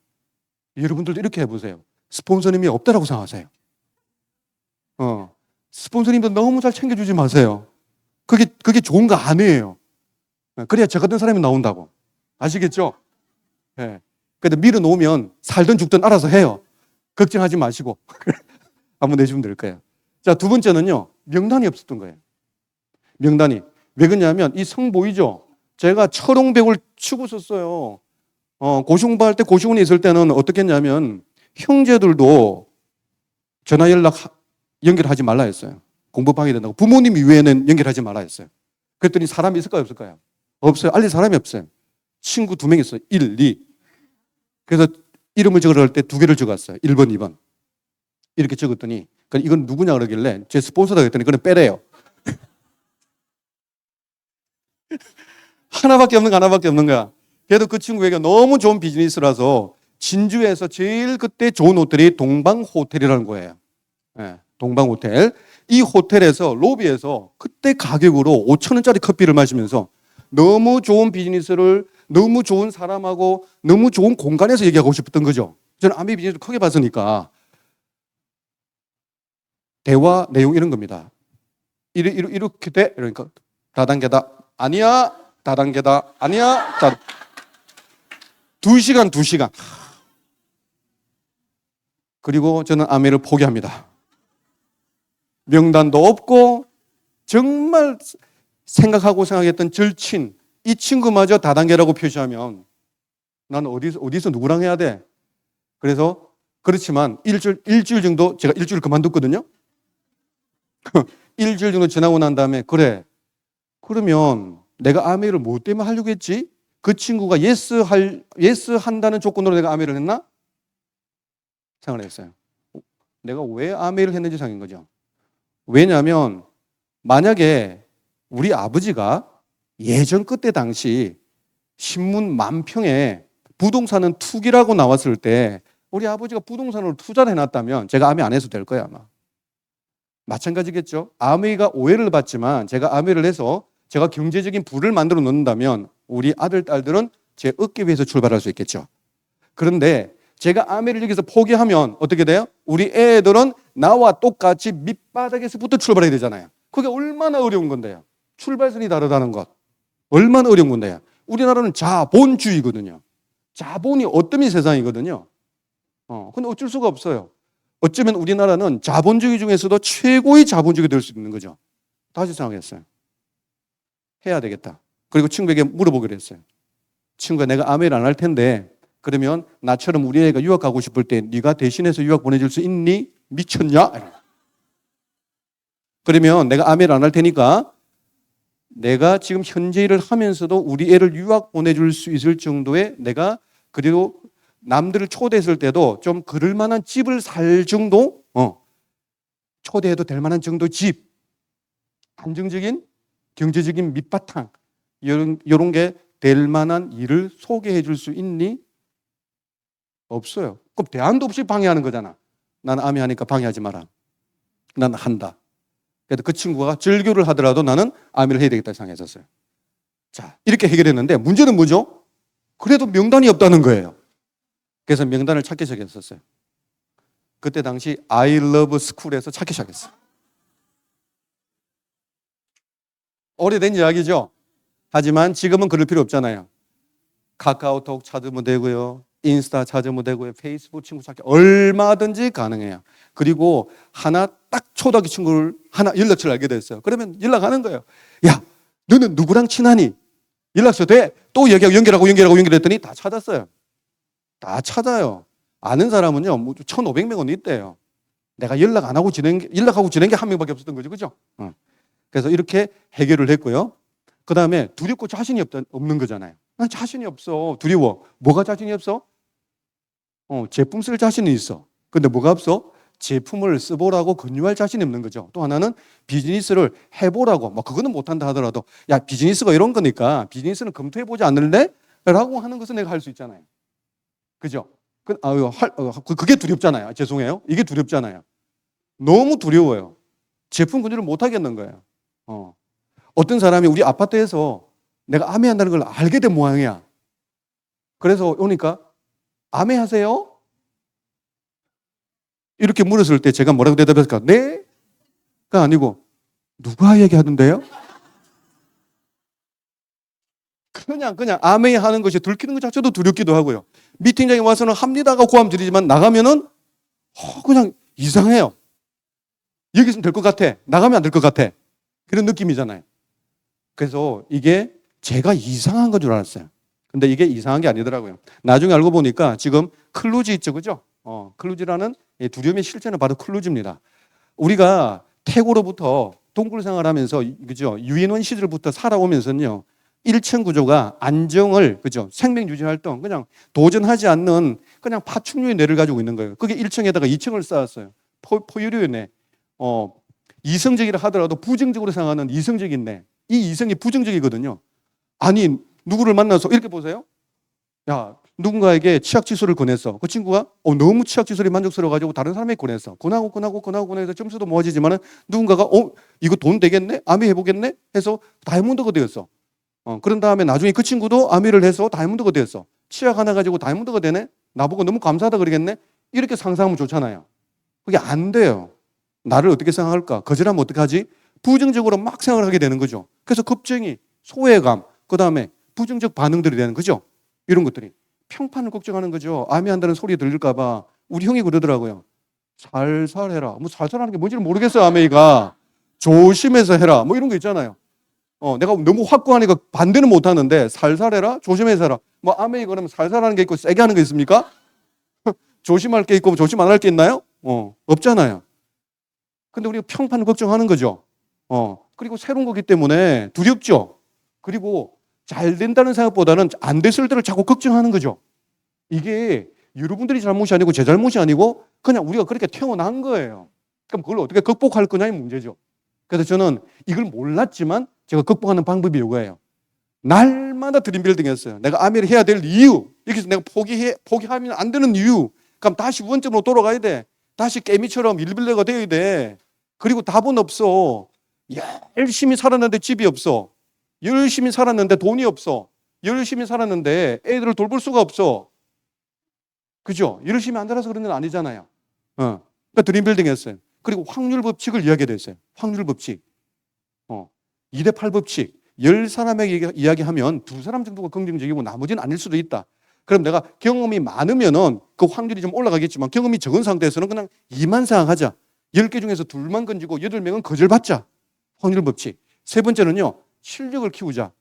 여러분들도 이렇게 해보세요. 스폰서님이 없다라고 생각하세요. 스폰서님도 너무 잘 챙겨주지 마세요. 그게 좋은 거 아니에요. 그래야 저 같은 사람이 나온다고. 아시겠죠? 네. 근데 밀어놓으면 살든 죽든 알아서 해요. 걱정하지 마시고. 한번 내주면 될 거예요. 자, 두 번째는요. 명단이 없었던 거예요. 명단이. 왜 그러냐면 이 성 보이죠? 제가 철옹벽을 치고 있었어요. 고시공부할 때 고시원에 있을 때는 어떻게 했냐면 형제들도 전화 연락 연결하지 말라 했어요. 공부 방해 된다고. 부모님 이외에는 연결하지 말라 했어요. 그랬더니 사람이 있을까요? 없을까요? 없어요. 알릴 사람이 없어요. 친구 2명 있어요. 1, 2. 그래서 이름을 적으러 갈 때 2개를 적었어요. 1번, 2번. 이렇게 적었더니 이건 누구냐 그러길래 제 스폰서다 그랬더니 그건 빼래요. 하나밖에 없는 거야. 그래도 그 친구에게 너무 좋은 비즈니스라서 진주에서 제일 그때 좋은 호텔이 동방호텔이라는 거예요. 네, 동방호텔. 이 호텔에서 로비에서 그때 가격으로 5천 원짜리 커피를 마시면서 너무 좋은 비즈니스를 너무 좋은 사람하고 너무 좋은 공간에서 얘기하고 싶었던 거죠. 저는 아메 비즈니스를 크게 봤으니까. 대화 내용 이런 겁니다. 이렇게 돼? 이러니까 다단계다. 아니야. 다단계다. 아니야. 2시간. 그리고 저는 아메를 포기합니다. 명단도 없고 정말 생각했던 절친, 이 친구마저 다단계라고 표시하면 난 어디서 누구랑 해야 돼? 그래서 그렇지만 일주일 정도, 제가 일주일 그만뒀거든요. 일주일 정도 지나고 난 다음에 그래, 그러면 내가 아메를 뭐 때문에 하려고 했지? 그 친구가 예스 한다는 조건으로 내가 아메를 했나? 생각을 했어요. 내가 왜 아메를 했는지 생각인 거죠. 왜냐하면 만약에 우리 아버지가 예전 그때 당시 신문 만평에 부동산은 투기라고 나왔을 때 우리 아버지가 부동산으로 투자를 해놨다면 제가 아메 안 해도 될 거야 아마. 마찬가지겠죠. 아메가 오해를 받지만 제가 아메를 해서 제가 경제적인 부를 만들어 놓는다면 우리 아들, 딸들은 제 어깨 위에서 출발할 수 있겠죠. 그런데 제가 아메를 여기서 포기하면 어떻게 돼요? 우리 애들은 나와 똑같이 밑바닥에서부터 출발해야 되잖아요. 그게 얼마나 어려운 건데요. 출발선이 다르다는 것. 얼마나 어려운 건데요. 우리나라는 자본주의거든요. 자본이 어떤 세상이거든요. 근데 어쩔 수가 없어요. 어쩌면 우리나라는 자본주의 중에서도 최고의 자본주의가 될 수 있는 거죠. 다시 생각했어요. 해야 되겠다. 그리고 친구에게 물어보기로 했어요. 친구가 내가 아메를 안 할 텐데 그러면 나처럼 우리 애가 유학 가고 싶을 때 네가 대신해서 유학 보내줄 수 있니? 미쳤냐? 그러면 내가 아메를 안 할 테니까 내가 지금 현재 일을 하면서도 우리 애를 유학 보내줄 수 있을 정도의 내가 그리고 남들을 초대했을 때도 좀 그럴 만한 집을 살 정도? 초대해도 될 만한 정도 집. 안정적인 경제적인 밑바탕. 이런 게 될 만한 일을 소개해 줄 수 있니? 없어요. 그럼 대안도 없이 방해하는 거잖아. 나는 아메 하니까 방해하지 마라. 나는 한다. 그래서 그 친구가 절교를 하더라도 나는 아메를 해야 되겠다 생각했었어요. 자, 이렇게 해결했는데 문제는 뭐죠? 그래도 명단이 없다는 거예요. 그래서 명단을 찾기 시작했었어요. 그때 당시 I Love School에서 찾기 시작했어요. 오래된 이야기죠. 하지만 지금은 그럴 필요 없잖아요. 카카오톡 찾으면 되고요. 인스타 찾으면 되고요. 페이스북 친구 찾기 얼마든지 가능해요. 그리고 하나 딱 초등학교 친구를 하나 연락처를 알게 됐어요. 그러면 연락하는 거예요. 야, 너는 누구랑 친하니? 연락처 돼? 또 연결했더니 다 찾았어요. 다 찾아요. 아는 사람은요, 1,500명은 있대요. 내가 연락하고 지낸 게 한 명밖에 없었던 거죠. 그죠? 그래서 이렇게 해결을 했고요. 그 다음에 두렵고 자신이 없는 거잖아요. 난 자신이 없어. 두려워. 뭐가 자신이 없어? 제품 쓸 자신이 있어. 근데 뭐가 없어? 제품을 써보라고 권유할 자신이 없는 거죠. 또 하나는 비즈니스를 해보라고. 뭐 그거는 못한다 하더라도 야, 비즈니스가 이런 거니까 비즈니스는 검토해보지 않을래? 라고 하는 것은 내가 할 수 있잖아요. 그죠? 그게 두렵잖아요. 죄송해요. 이게 두렵잖아요. 너무 두려워요. 제품 권유를 못 하겠는 거예요. 어떤 사람이 우리 아파트에서 내가 아메 한다는 걸 알게 된 모양이야. 그래서 오니까 아메 하세요? 이렇게 물었을 때 제가 뭐라고 대답했을까? 네가 아니고 누가 얘기하던데요? 그냥 아메 하는 것이 들키는 것 자체도 두렵기도 하고요. 미팅장에 와서는 합니다가 고함 드리지만 나가면은 그냥 이상해요. 여기 있으면 될 것 같아. 나가면 안 될 것 같아. 그런 느낌이잖아요. 그래서 이게 제가 이상한 건 줄 알았어요. 근데 이게 이상한 게 아니더라고요. 나중에 알고 보니까 지금 클루즈 있죠, 그죠? 클루즈라는 두려움의 실제는 바로 클루즈입니다. 우리가 태고로부터 동굴 생활하면서 그죠? 유인원 시절부터 살아오면서는요. 1층 구조가 안정을 그죠? 생명 유지 활동 그냥 도전하지 않는 그냥 파충류의 뇌를 가지고 있는 거예요. 그게 1층에다가 2층을 쌓았어요. 포유류의 뇌. 이성적이라 하더라도 부정적으로 생각하는 이성적인 뇌. 이 이성이 부정적이거든요. 아니 누구를 만나서 이렇게 보세요. 야, 누군가에게 치약 칫솔을 권했어. 그 친구가 너무 치약 칫솔이 만족스러워가지고 다른 사람에게 권했어. 권해서 점수도 모아지지만은 누군가가 이거 돈 되겠네? 아미 해보겠네? 해서 다이아몬드가 되었어. 그런 다음에 나중에 그 친구도 아미를 해서 다이아몬드가 되었어. 치약 하나 가지고 다이아몬드가 되네? 나보고 너무 감사하다 그러겠네? 이렇게 상상하면 좋잖아요. 그게 안 돼요. 나를 어떻게 생각할까? 거절하면 어떡하지? 부정적으로 막 생각을 하게 되는 거죠. 그래서 겁쟁이, 소외감, 그 다음에 부정적 반응들이 되는 거죠. 이런 것들이. 평판을 걱정하는 거죠. 아미한다는 소리 들릴까봐. 우리 형이 그러더라고요. 살살해라. 뭐 살살하는 게 뭔지는 모르겠어요, 아메이가. 조심해서 해라. 뭐 이런 거 있잖아요. 내가 너무 확고하니까 반대는 못 하는데 살살해라, 조심해서 해라. 뭐 아메이 그러면 살살하는 게 있고 세게 하는 게 있습니까? 조심할 게 있고 조심 안 할 게 있나요? 없잖아요. 근데 우리가 평판을 걱정하는 거죠. 그리고 새로운 거기 때문에 두렵죠. 그리고 잘 된다는 생각보다는 안 됐을 때를 자꾸 걱정하는 거죠. 이게 여러분들이 잘못이 아니고 제 잘못이 아니고 그냥 우리가 그렇게 태어난 거예요. 그럼 그걸 어떻게 극복할 거냐의 문제죠. 그래서 저는 이걸 몰랐지만 제가 극복하는 방법이 이거예요. 날마다 드림빌딩 했어요. 내가 아미를 해야 될 이유, 여기서 내가 포기하면 안 되는 이유, 그럼 다시 원점으로 돌아가야 돼. 다시 깨미처럼 일빌레가 되어야 돼. 그리고 답은 없어. 열심히 살았는데 집이 없어. 열심히 살았는데 돈이 없어. 열심히 살았는데 애들을 돌볼 수가 없어. 그죠? 열심히 안 살아서 그런 건 아니잖아요. 그러니까 드림빌딩 했어요. 그리고 확률 법칙을 이야기해 줬어요. 확률 법칙. 2대 8 법칙. 10사람에게 이야기하면 2사람 정도가 긍정적이고 나머지는 아닐 수도 있다. 그럼 내가 경험이 많으면은 그 확률이 좀 올라가겠지만 경험이 적은 상태에서는 그냥 2만 생각하자. 10개 중에서 2만 건지고 8명은 거절받자. 확률 법칙. 세 번째는요. 실력을 키우자.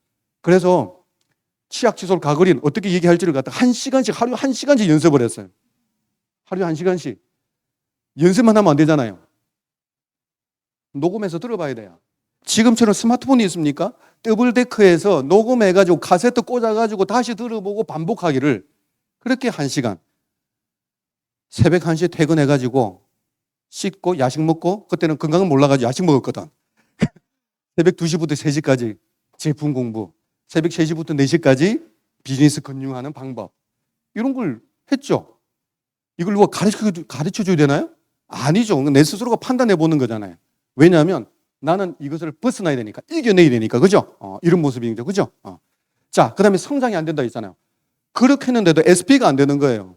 그래서 치약, 칫솔, 가글인 어떻게 얘기할지를 갖다 하루 1시간씩 연습을 했어요. 하루에 1시간씩. 연습만 하면 안 되잖아요. 녹음해서 들어봐야 돼요. 지금처럼 스마트폰이 있습니까? 더블데크에서 녹음해가지고 카세트 꽂아가지고 다시 들어보고 반복하기를 그렇게 1시간. 새벽 1시에 퇴근해가지고 씻고 야식 먹고 그때는 건강은 몰라가지고 야식 먹었거든. 새벽 2시부터 3시까지 제품 공부. 새벽 3시부터 4시까지 비즈니스 건융하는 방법. 이런 걸 했죠. 이걸 누가 가르쳐줘야 되나요? 아니죠. 내 스스로가 판단해 보는 거잖아요. 왜냐하면 나는 이것을 벗어나야 되니까, 이겨내야 되니까, 그죠? 이런 모습이죠, 그죠? 자, 그 다음에 성장이 안 된다 했잖아요. 그렇게 했는데도 SP가 안 되는 거예요.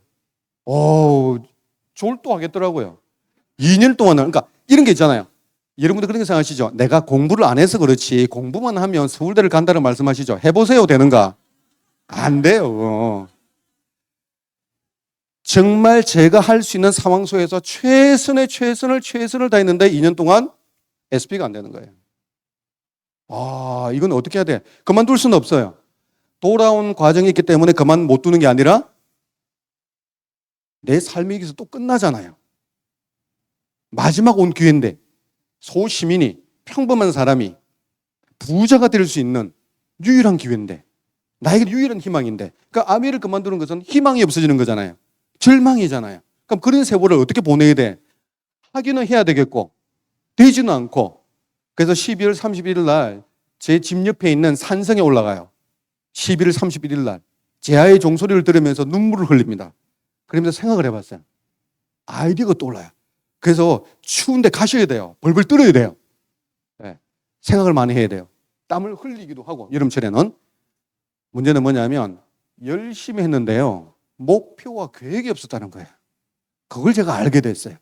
졸도하겠더라고요. 2년 동안은, 그러니까 이런 게 있잖아요. 여러분들 그렇게 생각하시죠? 내가 공부를 안 해서 그렇지, 공부만 하면 서울대를 간다는 말씀하시죠? 해보세요, 되는가? 안 돼요. 정말 제가 할 수 있는 상황 속에서 최선을 다했는데 2년 동안 SP가 안 되는 거예요. 이건 어떻게 해야 돼? 그만둘 수는 없어요. 돌아온 과정이 있기 때문에 그만 못 두는 게 아니라 내 삶이 여기서 또 끝나잖아요. 마지막 온 기회인데 소시민이 평범한 사람이 부자가 될 수 있는 유일한 기회인데 나에게 유일한 희망인데 그러니까 아미를 그만두는 것은 희망이 없어지는 거잖아요. 절망이잖아요. 그럼 그런 세월을 어떻게 보내야 돼? 하기는 해야 되겠고 되지는 않고 그래서 12월 31일 날 제 집 옆에 있는 산성에 올라가요. 11월 31일 날 제아의 종소리를 들으면서 눈물을 흘립니다. 그러면서 생각을 해봤어요. 아이디어가 떠올라요. 그래서 추운데 가셔야 돼요. 벌벌 떨어야 돼요. 네. 생각을 많이 해야 돼요. 땀을 흘리기도 하고 여름철에는. 문제는 뭐냐면 열심히 했는데요. 목표와 계획이 없었다는 거예요. 그걸 제가 알게 됐어요.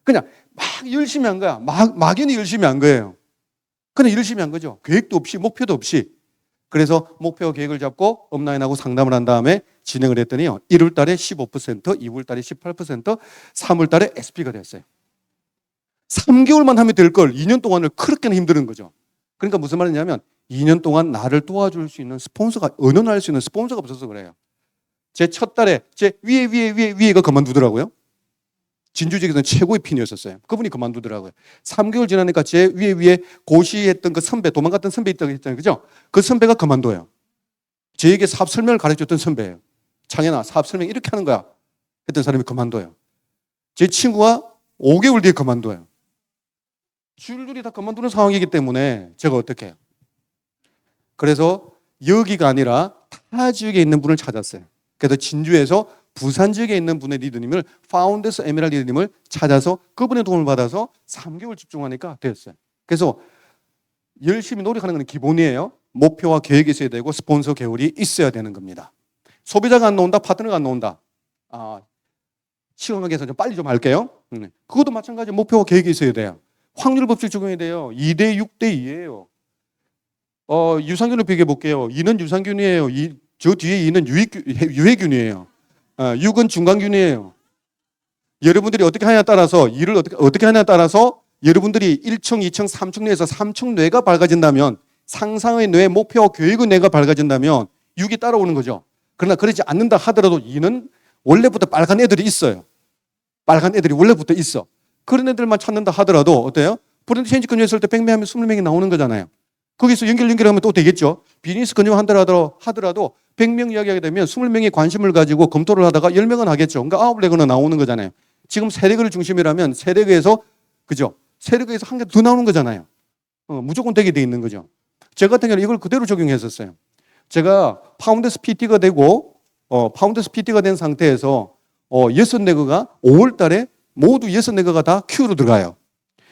그냥 막 열심히 한 거야. 막연히 열심히 한 거예요. 그냥 열심히 한 거죠. 계획도 없이 목표도 없이. 그래서 목표와 계획을 잡고 업라인하고 상담을 한 다음에 진행을 했더니요. 1월 달에 15%, 2월 달에 18%, 3월 달에 SP가 됐어요. 3개월만 하면 될 걸 2년 동안을 그렇게나 힘든 거죠. 그러니까 무슨 말이냐면 2년 동안 나를 도와줄 수 있는 스폰서가, 의논할 수 있는 스폰서가 없어서 그래요. 제 첫 달에 제 위에가 그만두더라고요. 진주 지역에서는 최고의 핀이었었어요. 그분이 그만두더라고요. 3개월 지나니까 제 위에 고시했던 그 선배, 도망갔던 선배 있다고 했잖아요. 그죠? 그 선배가 그만둬요. 저에게 사업 설명을 가르쳐줬던 선배예요. 창현아, 사업 설명 이렇게 하는 거야. 했던 사람이 그만둬요. 제 친구가 5개월 뒤에 그만둬요. 줄줄이 다 그만두는 상황이기 때문에 제가 어떻게 해요? 그래서 여기가 아니라 타 지역에 있는 분을 찾았어요. 그래서 진주에서 부산 지역에 있는 분의 리더님을 파운데스 에메랄드 리더님을 찾아서 그분의 도움을 받아서 3개월 집중하니까 됐어요. 그래서 열심히 노력하는 건 기본이에요. 목표와 계획이 있어야 되고 스폰서 계열이 있어야 되는 겁니다. 소비자가 안 나온다, 파트너가 안 나온다. 시간을 해서 좀 빨리 좀 할게요. 그것도 마찬가지 목표와 계획이 있어야 돼요. 확률 법칙 적용해야 돼요. 2대 6대 2예요. 유산균을 비교해 볼게요. 2는 유산균이에요. 저 뒤에 2는 유해균이에요. 6은 중간균이에요. 여러분들이 어떻게 하냐에 따라서 2를 어떻게 하냐에 따라서 여러분들이 1층, 2층, 3층 뇌에서 3층 뇌가 밝아진다면 상상의 뇌, 목표와 계획의 뇌가 밝아진다면 6이 따라오는 거죠. 그러나 그러지 않는다 하더라도 2는 원래부터 빨간 애들이 있어요. 빨간 애들이 원래부터 있어. 그런 애들만 찾는다 하더라도 어때요? 브랜드 체인지 근육했을 때 100명하면 20명이 나오는 거잖아요. 거기서 연결하면 또 되겠죠. 비즈니스 근육 하더라도 100명 이야기하게 되면 20명이 관심을 가지고 검토를 하다가 10명은 하겠죠. 그러니까 9레그는 나오는 거잖아요. 지금 세레그를 중심이라면 세레그에서 그죠? 세레그에서 한 개 더 나오는 거잖아요. 무조건 되게 돼 있는 거죠. 제 같은 경우는 이걸 그대로 적용했었어요. 제가 파운데스 PT가 되고 파운데스 PT가 된 상태에서 6레그가 5월 달에 모두 6레그가 다 Q로 들어가요.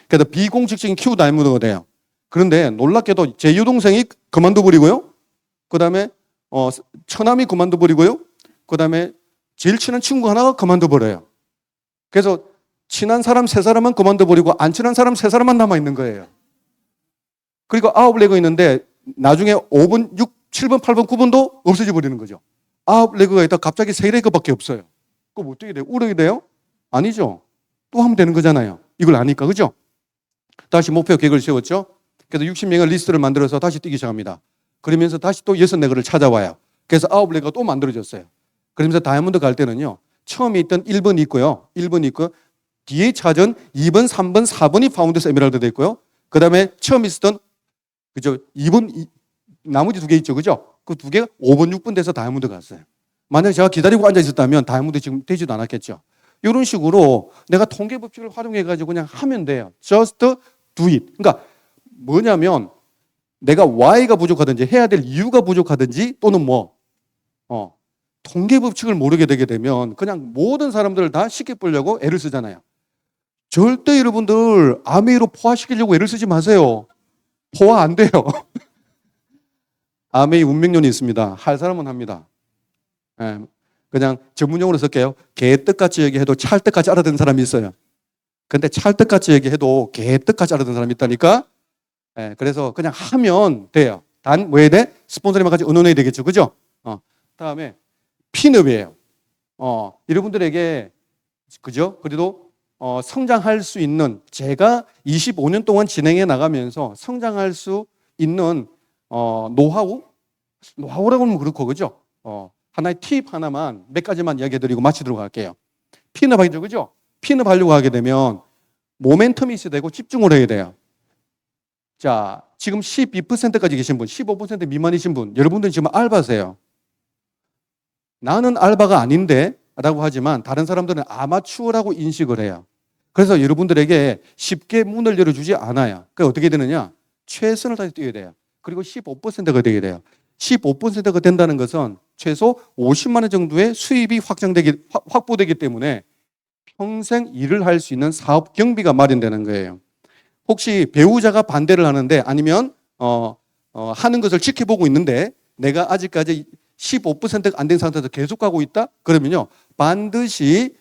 그래서 비공식적인 Q 다이아몬드가 돼요. 그런데 놀랍게도 제 여동생이 그만둬버리고요. 그 다음에 처남이 그만둬버리고요. 그 다음에 제일 친한 친구 하나가 그만둬버려요. 그래서 친한 사람 3사람만 그만둬버리고 안 친한 사람 3사람만 남아있는 거예요. 그리고 9레그 있는데 나중에 5번, 6, 7번, 8번, 9번도 없어져 버리는 거죠. 9레그가 있다 갑자기 3레그밖에 없어요. 그럼 어떻게 돼요? 우럭이 돼요? 아니죠. 또 하면 되는 거잖아요. 이걸 아니까, 그죠? 다시 목표 계획을 세웠죠. 그래서 60명의 리스트를 만들어서 다시 뛰기 시작합니다. 그러면서 다시 또 6레그를 찾아와요. 그래서 9레그가 또 만들어졌어요. 그러면서 다이아몬드 갈 때는요. 처음에 있던 1번이 있고요. 1번이 있고 뒤에 찾은 2번, 3번, 4번이 파운데스 에메랄드 돼 있고요. 그 다음에 처음 있었던 그죠? 2번 나머지 2개 있죠. 그죠? 그 2개가 5번, 6번 돼서 다이아몬드 갔어요. 만약에 제가 기다리고 앉아 있었다면 다이아몬드 지금 되지도 않았겠죠. 이런 식으로 내가 통계 법칙을 활용해 가지고 그냥 하면 돼요. Just do it. 그러니까 뭐냐면 내가 why가 부족하든지 해야 될 이유가 부족하든지 또는 통계 법칙을 모르게 되게 되면 그냥 모든 사람들을 다 쉽게 보려고 애를 쓰잖아요. 절대 여러분들 아메이로 포화시키려고 애를 쓰지 마세요. 포화 안 돼요. 아메이 운명론이 있습니다. 할 사람은 합니다. 그냥 전문용어로 쓸게요. 개떡같이 얘기해도 찰떡같이 알아듣는 사람이 있어요. 근데 찰떡같이 얘기해도 개떡같이 알아듣는 사람이 있다니까. 그래서 그냥 하면 돼요. 단 뭐 해야 돼? 스폰서님과 같이 의논해야 되겠죠. 그죠? 다음에 핀업이에요. 여러분들에게 그죠? 그래도 성장할 수 있는 제가 25년 동안 진행해 나가면서 성장할 수 있는 노하우라고 하면 그렇고 그죠? 하나의 팁 하나만 몇 가지만 이야기해 드리고 마치도록 할게요. 핀업 하겠죠. 그죠? 핀업 하려고 하게 되면 모멘텀이 있어야 되고 집중을 해야 돼요. 자, 지금 12%까지 계신 분, 15% 미만이신 분, 여러분들은 지금 알바세요. 나는 알바가 아닌데 라고 하지만 다른 사람들은 아마추어라고 인식을 해요. 그래서 여러분들에게 쉽게 문을 열어주지 않아요. 그러니까 어떻게 되느냐? 최선을 다해서 뛰어야 돼요. 그리고 15%가 되게 돼요. 15%가 된다는 것은 최소 50만 원 정도의 수입이 확보되기 때문에 평생 일을 할 수 있는 사업 경비가 마련되는 거예요. 혹시 배우자가 반대를 하는데 아니면 하는 것을 지켜보고 있는데 내가 아직까지 15% 안 된 상태에서 계속 가고 있다? 그러면요 반드시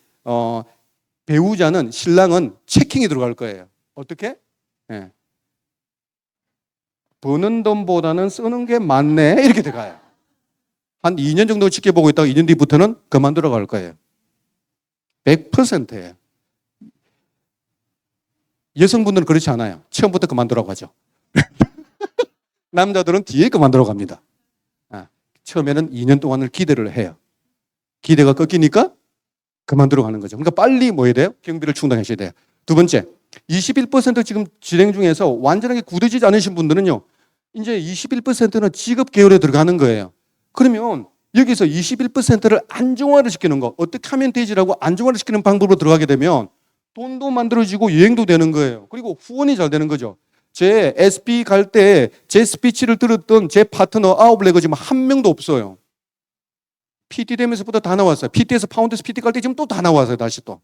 배우자는 신랑은 체킹이 들어갈 거예요. 어떻게? 버는 돈보다는 쓰는 게 많네 이렇게 들어가요. 한 2년 정도 지켜보고 있다가 2년 뒤부터는 그만 들어갈 거예요. 100%예요. 여성분들은 그렇지 않아요. 처음부터 그만 들어가죠. 남자들은 뒤에 그만 들어갑니다. 처음에는 2년 동안을 기대를 해요. 기대가 꺾이니까 그만 들어가는 거죠. 그러니까 빨리 뭐 해야 돼요? 경비를 충당하셔야 돼요. 두 번째, 21% 지금 진행 중에서 완전하게 굳어지지 않으신 분들은요. 이제 21%는 직업 계열에 들어가는 거예요. 그러면 여기서 21%를 안정화를 시키는 거 어떻게 하면 되지라고 안정화를 시키는 방법으로 들어가게 되면 돈도 만들어지고 여행도 되는 거예요. 그리고 후원이 잘 되는 거죠. 제 SP 갈 때 제 스피치를 들었던 제 파트너 아웃레그 지금 한 명도 없어요. PT 되면서부터 다 나왔어요. PT에서 파운드에서 PT 갈 때 지금 또 다 나왔어요. 다시 또.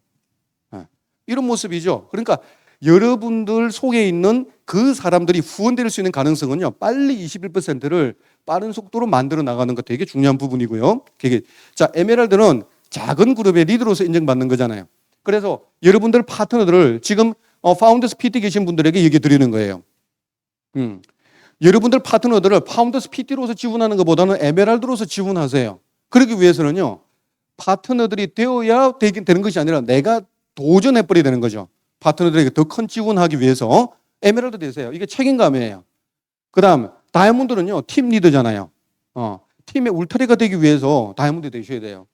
예. 이런 모습이죠. 그러니까 여러분들 속에 있는 그 사람들이 후원될 수 있는 가능성은요, 빨리 21%를 빠른 속도로 만들어 나가는 것 되게 중요한 부분이고요. 자, 에메랄드는 작은 그룹의 리더로서 인정받는 거잖아요. 그래서 여러분들 파트너들을 지금 파운더스 PT 계신 분들에게 얘기 드리는 거예요. 여러분들 파트너들을 파운더스 PT로서 지원하는 것보다는 에메랄드로서 지원하세요. 그러기 위해서는요, 파트너들이 되어야 되는 것이 아니라 내가 도전해버려야 되는 거죠. 파트너들에게 더 큰 지원하기 위해서 에메랄드 되세요. 이게 책임감이에요. 그 다음 다이아몬드는요, 팀 리더잖아요. 팀의 울타리가 되기 위해서 다이아몬드 되셔야 돼요.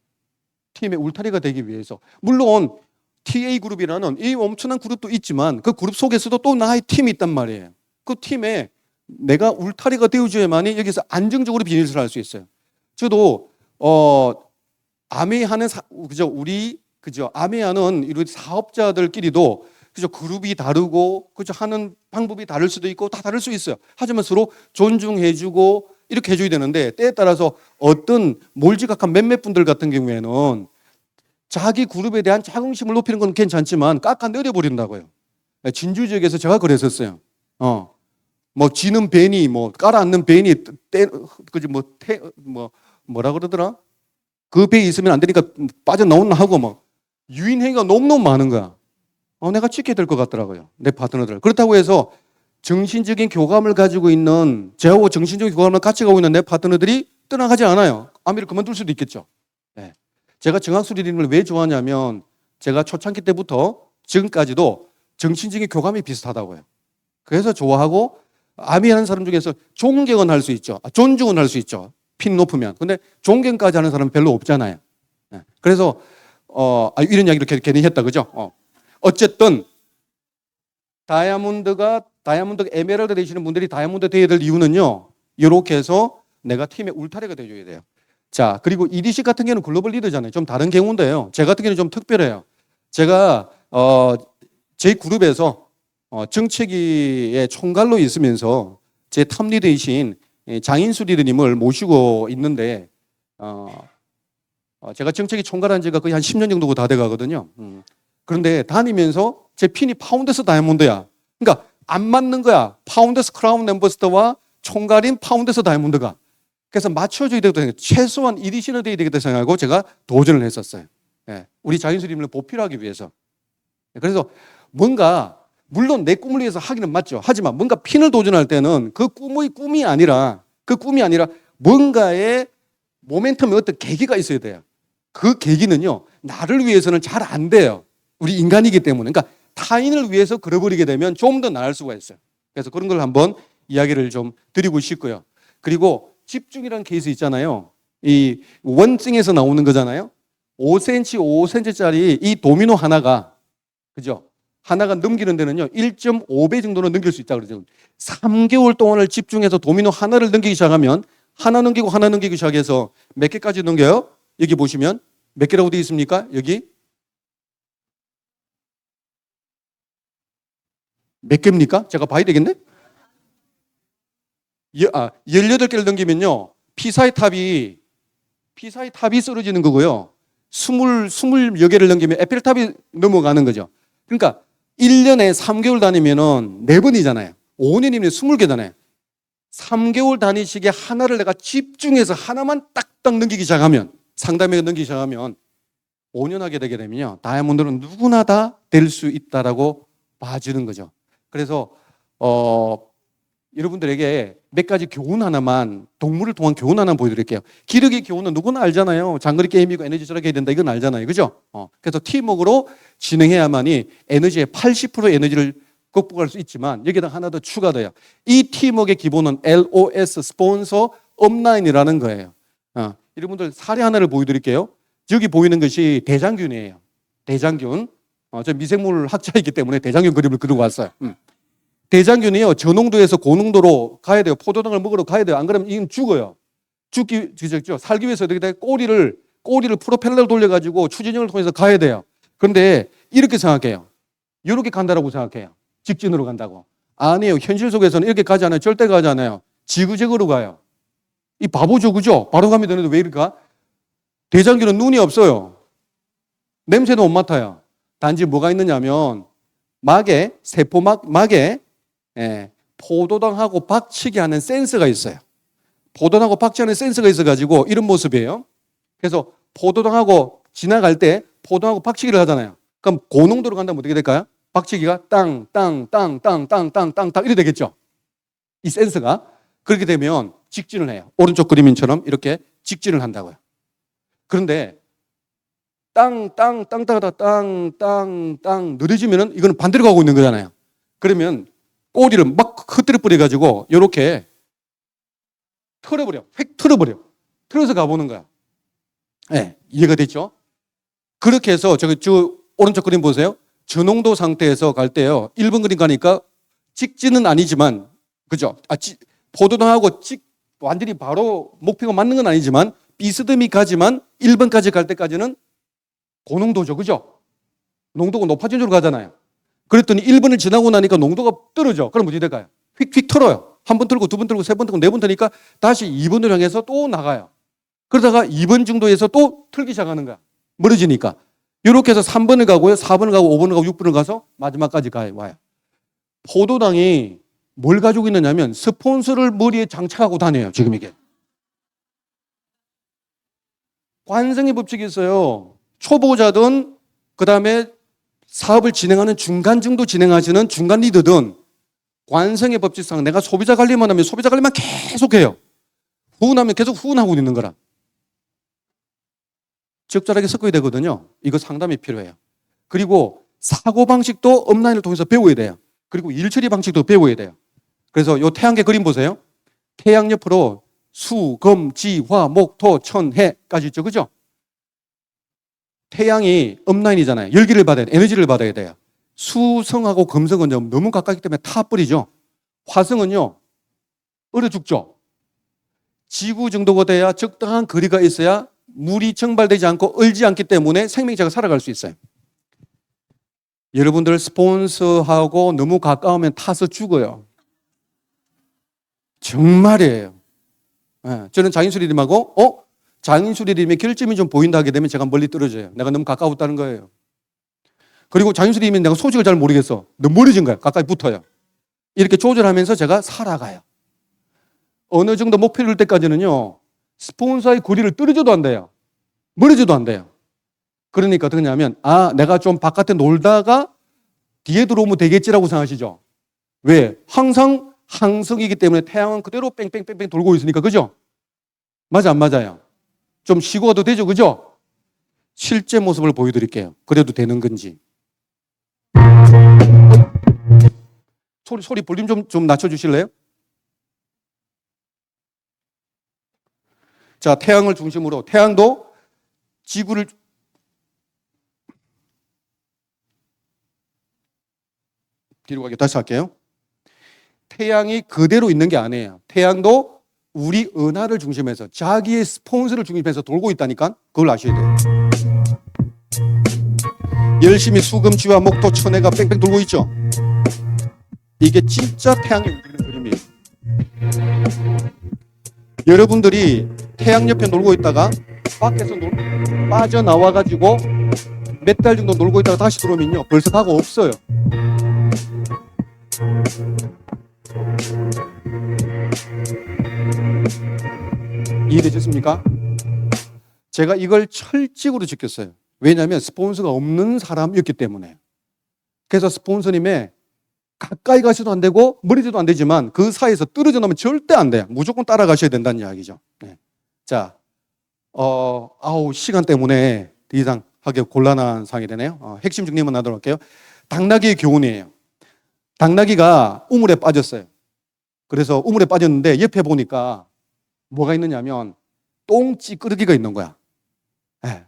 팀의 울타리가 되기 위해서. 물론 TA 그룹이라는 이 엄청난 그룹도 있지만 그 그룹 속에서도 또 나의 팀이 있단 말이에요. 그 팀에 내가 울타리가 되어줘야만이 여기서 안정적으로 비즈니스를 할 수 있어요. 저도 아메하는 아메하는 이런 사업자들끼리도 그룹이 다르고 하는 방법이 다를 수도 있고 다 다를 수 있어요. 하지만 서로 존중해주고 이렇게 해줘야 되는데 때에 따라서 어떤 몰지각한 몇몇 분들 같은 경우에는 자기 그룹에 대한 자긍심을 높이는 건 괜찮지만 깎아 내려버린다고요. 진주 지역에서 제가 그랬었어요. 뭐 지는 벤이 깔아앉는 벤이 뭐라 그러더라? 그 배에 있으면 안 되니까 빠져나오나 하고 유인행위가 너무너무 많은 거야. 내가 지켜야 될 것 같더라고요. 내 파트너들. 그렇다고 해서 정신적인 교감을 가지고 있는, 저하고 정신적인 교감을 같이 가고 있는 내 파트너들이 떠나가지 않아요. 아미를 그만둘 수도 있겠죠. 네. 제가 정학수리님을 왜 좋아하냐면 제가 초창기 때부터 지금까지도 정신적인 교감이 비슷하다고요. 그래서 좋아하고 아미하는 사람 중에서 존경은 할 수 있죠. 존중은 할 수 있죠. 핀 높으면. 근데 존경까지 하는 사람은 별로 없잖아요. 네. 그래서 이런 이야기를 괜히 했다, 그죠? 어쨌든 다이아몬드가 에메랄드 되시는 분들이 다이아몬드 되어야 될 이유는요, 이렇게 해서 내가 팀의 울타리가 되어줘야 돼요. 자, 그리고 EDC 같은 경우는 글로벌 리더잖아요. 좀 다른 경우인데요. 제 같은 경우는 좀 특별해요. 제가 제 그룹에서 정책위의 총괄로 있으면서 제 탑 리더이신 장인수 리더님을 모시고 있는데 제가 정책위 총괄한 지가 거의 한 10년 정도 다 돼가거든요. 그런데 다니면서 제 핀이 파운더스 다이아몬드야. 그러니까 안 맞는 거야. 파운더스 크라운 엠버스더와 총괄인 파운더스 다이아몬드가. 그래서 맞춰줘야 되거든요. 최소한 EDC는 돼야 되겠다 생각하고 제가 도전을 했었어요. 예, 우리 장인수님을 보필하기 위해서. 그래서 뭔가 물론 내 꿈을 위해서 하기는 맞죠. 하지만 뭔가 핀을 도전할 때는 그 꿈이 아니라 뭔가의 모멘텀의 어떤 계기가 있어야 돼요. 그 계기는요, 나를 위해서는 잘 안 돼요. 우리 인간이기 때문에. 그러니까 타인을 위해서 걸어버리게 되면 좀 더 나을 수가 있어요. 그래서 그런 걸 한번 이야기를 좀 드리고 싶고요. 그리고 집중이라는 케이스 있잖아요. 이 원증에서 나오는 거잖아요. 5cm, 5cm짜리 이 도미노 하나가, 그죠? 하나가 넘기는 데는요, 1.5배 정도는 넘길 수 있다고 그러죠. 3개월 동안을 집중해서 도미노 하나를 넘기기 시작하면 하나 넘기기 시작해서 몇 개까지 넘겨요? 여기 보시면 몇 개라고 되어 있습니까? 여기 몇 개입니까? 제가 봐야 되겠네? 18개를 넘기면요, 피사의 탑이 쓰러지는 거고요. 20여 개를 넘기면 에펠탑이 넘어가는 거죠. 그러니까 1년에 3개월 다니면은 4번이잖아요. 5년이면 20개잖아요. 3개월 다니시게 하나를 내가 집중해서 하나만 딱딱 넘기기 시작하면, 상담에 넘기기 시작하면 5년 하게 되게 되면요, 다이아몬드는 누구나 다 될 수 있다라고 봐주는 거죠. 그래서 여러분들에게 몇 가지 교훈 하나만, 동물을 통한 교훈 하나 보여드릴게요. 기력의 교훈은 누구나 알잖아요. 장거리 게임이고 에너지 절약해야 된다, 이건 알잖아요. 그죠? 그래서 팀워크로 진행해야만이 에너지의 80% 에너지를 극복할 수 있지만 여기다 하나 더 추가돼요. 이 팀워크의 기본은 LOS, 스폰서 업라인이라는 거예요. 여러분들 사례 하나를 보여드릴게요. 여기 보이는 것이 대장균이에요. 대장균. 저 미생물 학자이기 때문에 대장균 그림을 그리고 왔어요. 대장균이요, 저농도에서 고농도로 가야 돼요. 포도당을 먹으러 가야 돼요. 안 그러면 이건 죽어요. 살기 위해서 어떻게 돼? 꼬리를 프로펠러를 돌려가지고 추진력을 통해서 가야 돼요. 그런데 이렇게 생각해요. 이렇게 간다라고 생각해요. 직진으로 간다고. 아니에요. 현실 속에서는 이렇게 가지 않아요. 절대 가지 않아요. 지그재그로 가요. 이 바보죠, 그죠? 바로 가면 되는데 왜 이럴까? 대장균은 눈이 없어요. 냄새도 못 맡아요. 단지 뭐가 있느냐면 막에 세포막에 포도당하고 박치기 하는 센서가 있어요. 포도당하고 박치하는 센서가 있어가지고 이런 모습이에요. 그래서 포도당하고 지나갈 때 포도당하고 박치기를 하잖아요. 그럼 고농도로 간다면 어떻게 될까요? 박치기가 땅땅땅땅땅땅땅땅 이렇게 되겠죠. 이 센서가 그렇게 되면 직진을 해요. 오른쪽 그림인처럼 이렇게 직진을 한다고요. 그런데 땅땅땅땅땅땅땅 느려지면은 이거는 반대로 가고 있는 거잖아요. 그러면 꼬리를 막 흐트려 뿌려가지고 이렇게 털어버려, 획 털어버려. 틀어서 가보는 거야. 네, 이해가 됐죠? 그렇게 해서 저 오른쪽 그림 보세요. 저농도 상태에서 갈 때요. 1번 그림 가니까 직진은 아니지만, 그죠? 포도당하고 완전히 바로 목표가 맞는 건 아니지만 비스듬히 가지만 1번까지 갈 때까지는 고농도죠. 그죠? 농도가 높아진 쪽으로 가잖아요. 그랬더니 1번을 지나고 나니까 농도가 떨어져. 그럼 어떻게 될까요? 휙휙 털어요. 한 번 털고, 두 번 털고, 세 번 털고, 네 번 털니까 다시 2번을 향해서 또 나가요. 그러다가 2번 정도에서 또 털기 시작하는 거야. 멀어지니까. 이렇게 해서 3번을 가고요. 4번을 가고, 5번을 가고, 6번을 가서 마지막까지 와요. 포도당이 뭘 가지고 있느냐면 스폰서를 머리에 장착하고 다녀요. 지금 이게. 관성의 법칙이 있어요. 초보자든 그다음에 사업을 진행하는 중간 정도 진행하시는 중간 리더든 관성의 법칙상 내가 소비자 관리만 하면 소비자 관리만 계속해요. 후원하면 계속 후원하고 있는 거라. 적절하게 섞어야 되거든요. 이거 상담이 필요해요. 그리고 사고방식도 업라인을 통해서 배워야 돼요. 그리고 일처리 방식도 배워야 돼요. 그래서 요 태양계 그림 보세요. 태양 옆으로 수, 금, 지, 화, 목, 토, 천, 해까지 있죠. 그죠? 태양이 업라인이잖아요. 열기를 받아야 돼. 에너지를 받아야 돼요. 수성하고 금성은 너무 가깝기 때문에 타버리죠. 화성은요, 얼어 죽죠. 지구 정도가 돼야 적당한 거리가 있어야 물이 증발되지 않고 얼지 않기 때문에 생명체가 살아갈 수 있어요. 여러분들 스폰서하고 너무 가까우면 타서 죽어요. 정말이에요. 네, 저는 장인수리님하고 장인수리님의 결점이 좀 보인다 하게 되면 제가 멀리 떨어져요. 내가 너무 가까웠다는 거예요. 그리고 장인수리님이 내가 소식을 잘 모르겠어. 너무 멀어진 거야. 가까이 붙어요. 이렇게 조절하면서 제가 살아가요. 어느 정도 목표를 이룰 때까지는요. 스폰서의 거리를 떨어져도 안 돼요. 멀어져도 안 돼요. 그러니까 어떻게 하냐면 내가 좀 바깥에 놀다가 뒤에 들어오면 되겠지라고 생각하시죠. 왜? 항상 항성이기 때문에 태양은 그대로 뺑뺑뺑뺑 돌고 있으니까. 그죠? 맞아 안 맞아요? 좀 쉬고 가도 되죠. 그죠? 실제 모습을 보여드릴게요. 그래도 되는 건지. 소리 볼륨 좀 낮춰주실래요? 자, 태양을 중심으로 태양도 지구를 뒤로 가게 다시 할게요. 태양이 그대로 있는 게 아니에요. 태양도 우리 은하를 중심해서 자기의 스폰서를 중심해서 돌고 있다니까 그걸 아셔야 돼요. 열심히 수금지와 목토 천해가 뺑뺑 돌고 있죠. 이게 진짜 태양이 움직이는 그림이에요. 여러분들이 태양 옆에 놀고 있다가 밖에서 빠져나와가지고 몇 달 정도 놀고 있다가 다시 들어오면요 벌써 가고 없어요. 이해되셨습니까? 제가 이걸 철칙으로 지켰어요. 왜냐하면 스폰서가 없는 사람이었기 때문에. 그래서 스폰서님의 가까이 가셔도 안 되고 멀리도 안 되지만 그 사이에서 떨어져 나면 절대 안 돼요. 무조건 따라가셔야 된다는 이야기죠. 네. 자, 시간 때문에 더 이상 하기 곤란한 상황이 되네요. 핵심 정리만 하도록 할게요. 당나귀의 교훈이에요. 당나귀가 우물에 빠졌어요. 그래서 우물에 빠졌는데 옆에 보니까 뭐가 있느냐면 똥찌끄러기가 있는 거야. 네.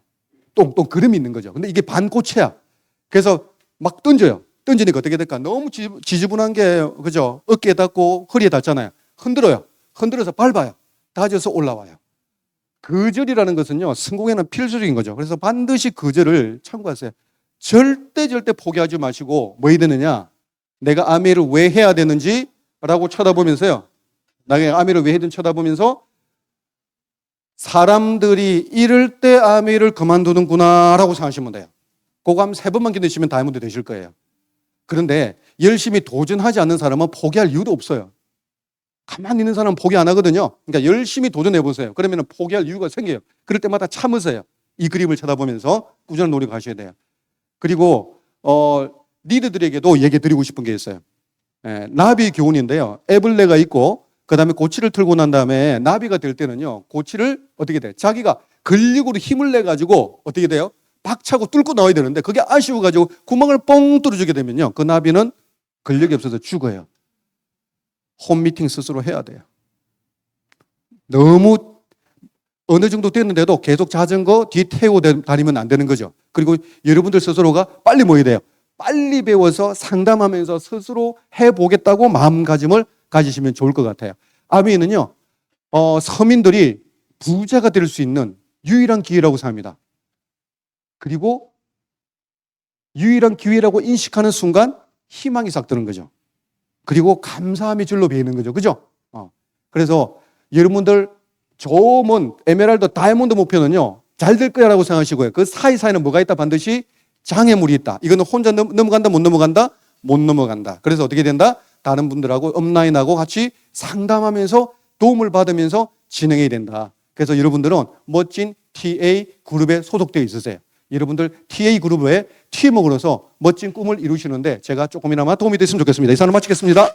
똥 그름이 있는 거죠. 근데 이게 반고체야. 그래서 막 던져요. 던지니까 어떻게 될까? 너무 지저분한 게, 그죠? 어깨에 닿고 허리에 닿잖아요. 흔들어요. 흔들어서 밟아요. 다져서 올라와요. 거절이라는 것은요, 성공에는 필수적인 거죠. 그래서 반드시 거절을 참고하세요. 절대 포기하지 마시고, 뭐 해야 되느냐? 내가 아메를 왜 해야 되는지 라고 쳐다보면서요. 나에게 아메를 왜 해야 되는지 쳐다보면서 사람들이 이럴 때 아메이를 그만두는구나라고 생각하시면 돼요. 그거 한 3번만 견디시면 다이아몬드 되실 거예요. 그런데 열심히 도전하지 않는 사람은 포기할 이유도 없어요. 가만히 있는 사람은 포기 안 하거든요. 그러니까 열심히 도전해 보세요. 그러면 포기할 이유가 생겨요. 그럴 때마다 참으세요. 이 그림을 쳐다보면서 꾸준한 노력하셔야 돼요. 그리고 리더들에게도 얘기 드리고 싶은 게 있어요. 나비 교훈인데요. 애벌레가 있고 그 다음에 고치를 틀고 난 다음에 나비가 될 때는요, 고치를 어떻게 돼? 자기가 근력으로 힘을 내 가지고 어떻게 돼요? 박차고 뚫고 나와야 되는데 그게 아쉬워 가지고 구멍을 뻥 뚫어주게 되면요, 그 나비는 근력이 없어서 죽어요. 홈미팅 스스로 해야 돼요. 너무 어느 정도 됐는데도 계속 자전거 뒤 태우고 다니면 안 되는 거죠. 그리고 여러분들 스스로가 빨리 모여야 돼요. 빨리 배워서 상담하면서 스스로 해보겠다고 마음가짐을 가지시면 좋을 것 같아요. 아미는요, 서민들이 부자가 될 수 있는 유일한 기회라고 생각합니다. 그리고 유일한 기회라고 인식하는 순간 희망이 싹 드는 거죠. 그리고 감사함이 줄로 배이는 거죠. 그죠? 그래서 여러분들 좋은 에메랄드, 다이아몬드 목표는요, 잘 될 거야라고 생각하시고요. 그 사이사이는 뭐가 있다? 반드시 장애물이 있다. 이거는 혼자 넘어간다, 못 넘어간다? 못 넘어간다. 그래서 어떻게 된다? 다른 분들하고 업라인하고 같이 상담하면서 도움을 받으면서 진행해야 된다. 그래서 여러분들은 멋진 TA 그룹에 소속되어 있으세요. 여러분들 TA 그룹의 팀워크로서 멋진 꿈을 이루시는데 제가 조금이나마 도움이 됐으면 좋겠습니다. 이상으로 마치겠습니다.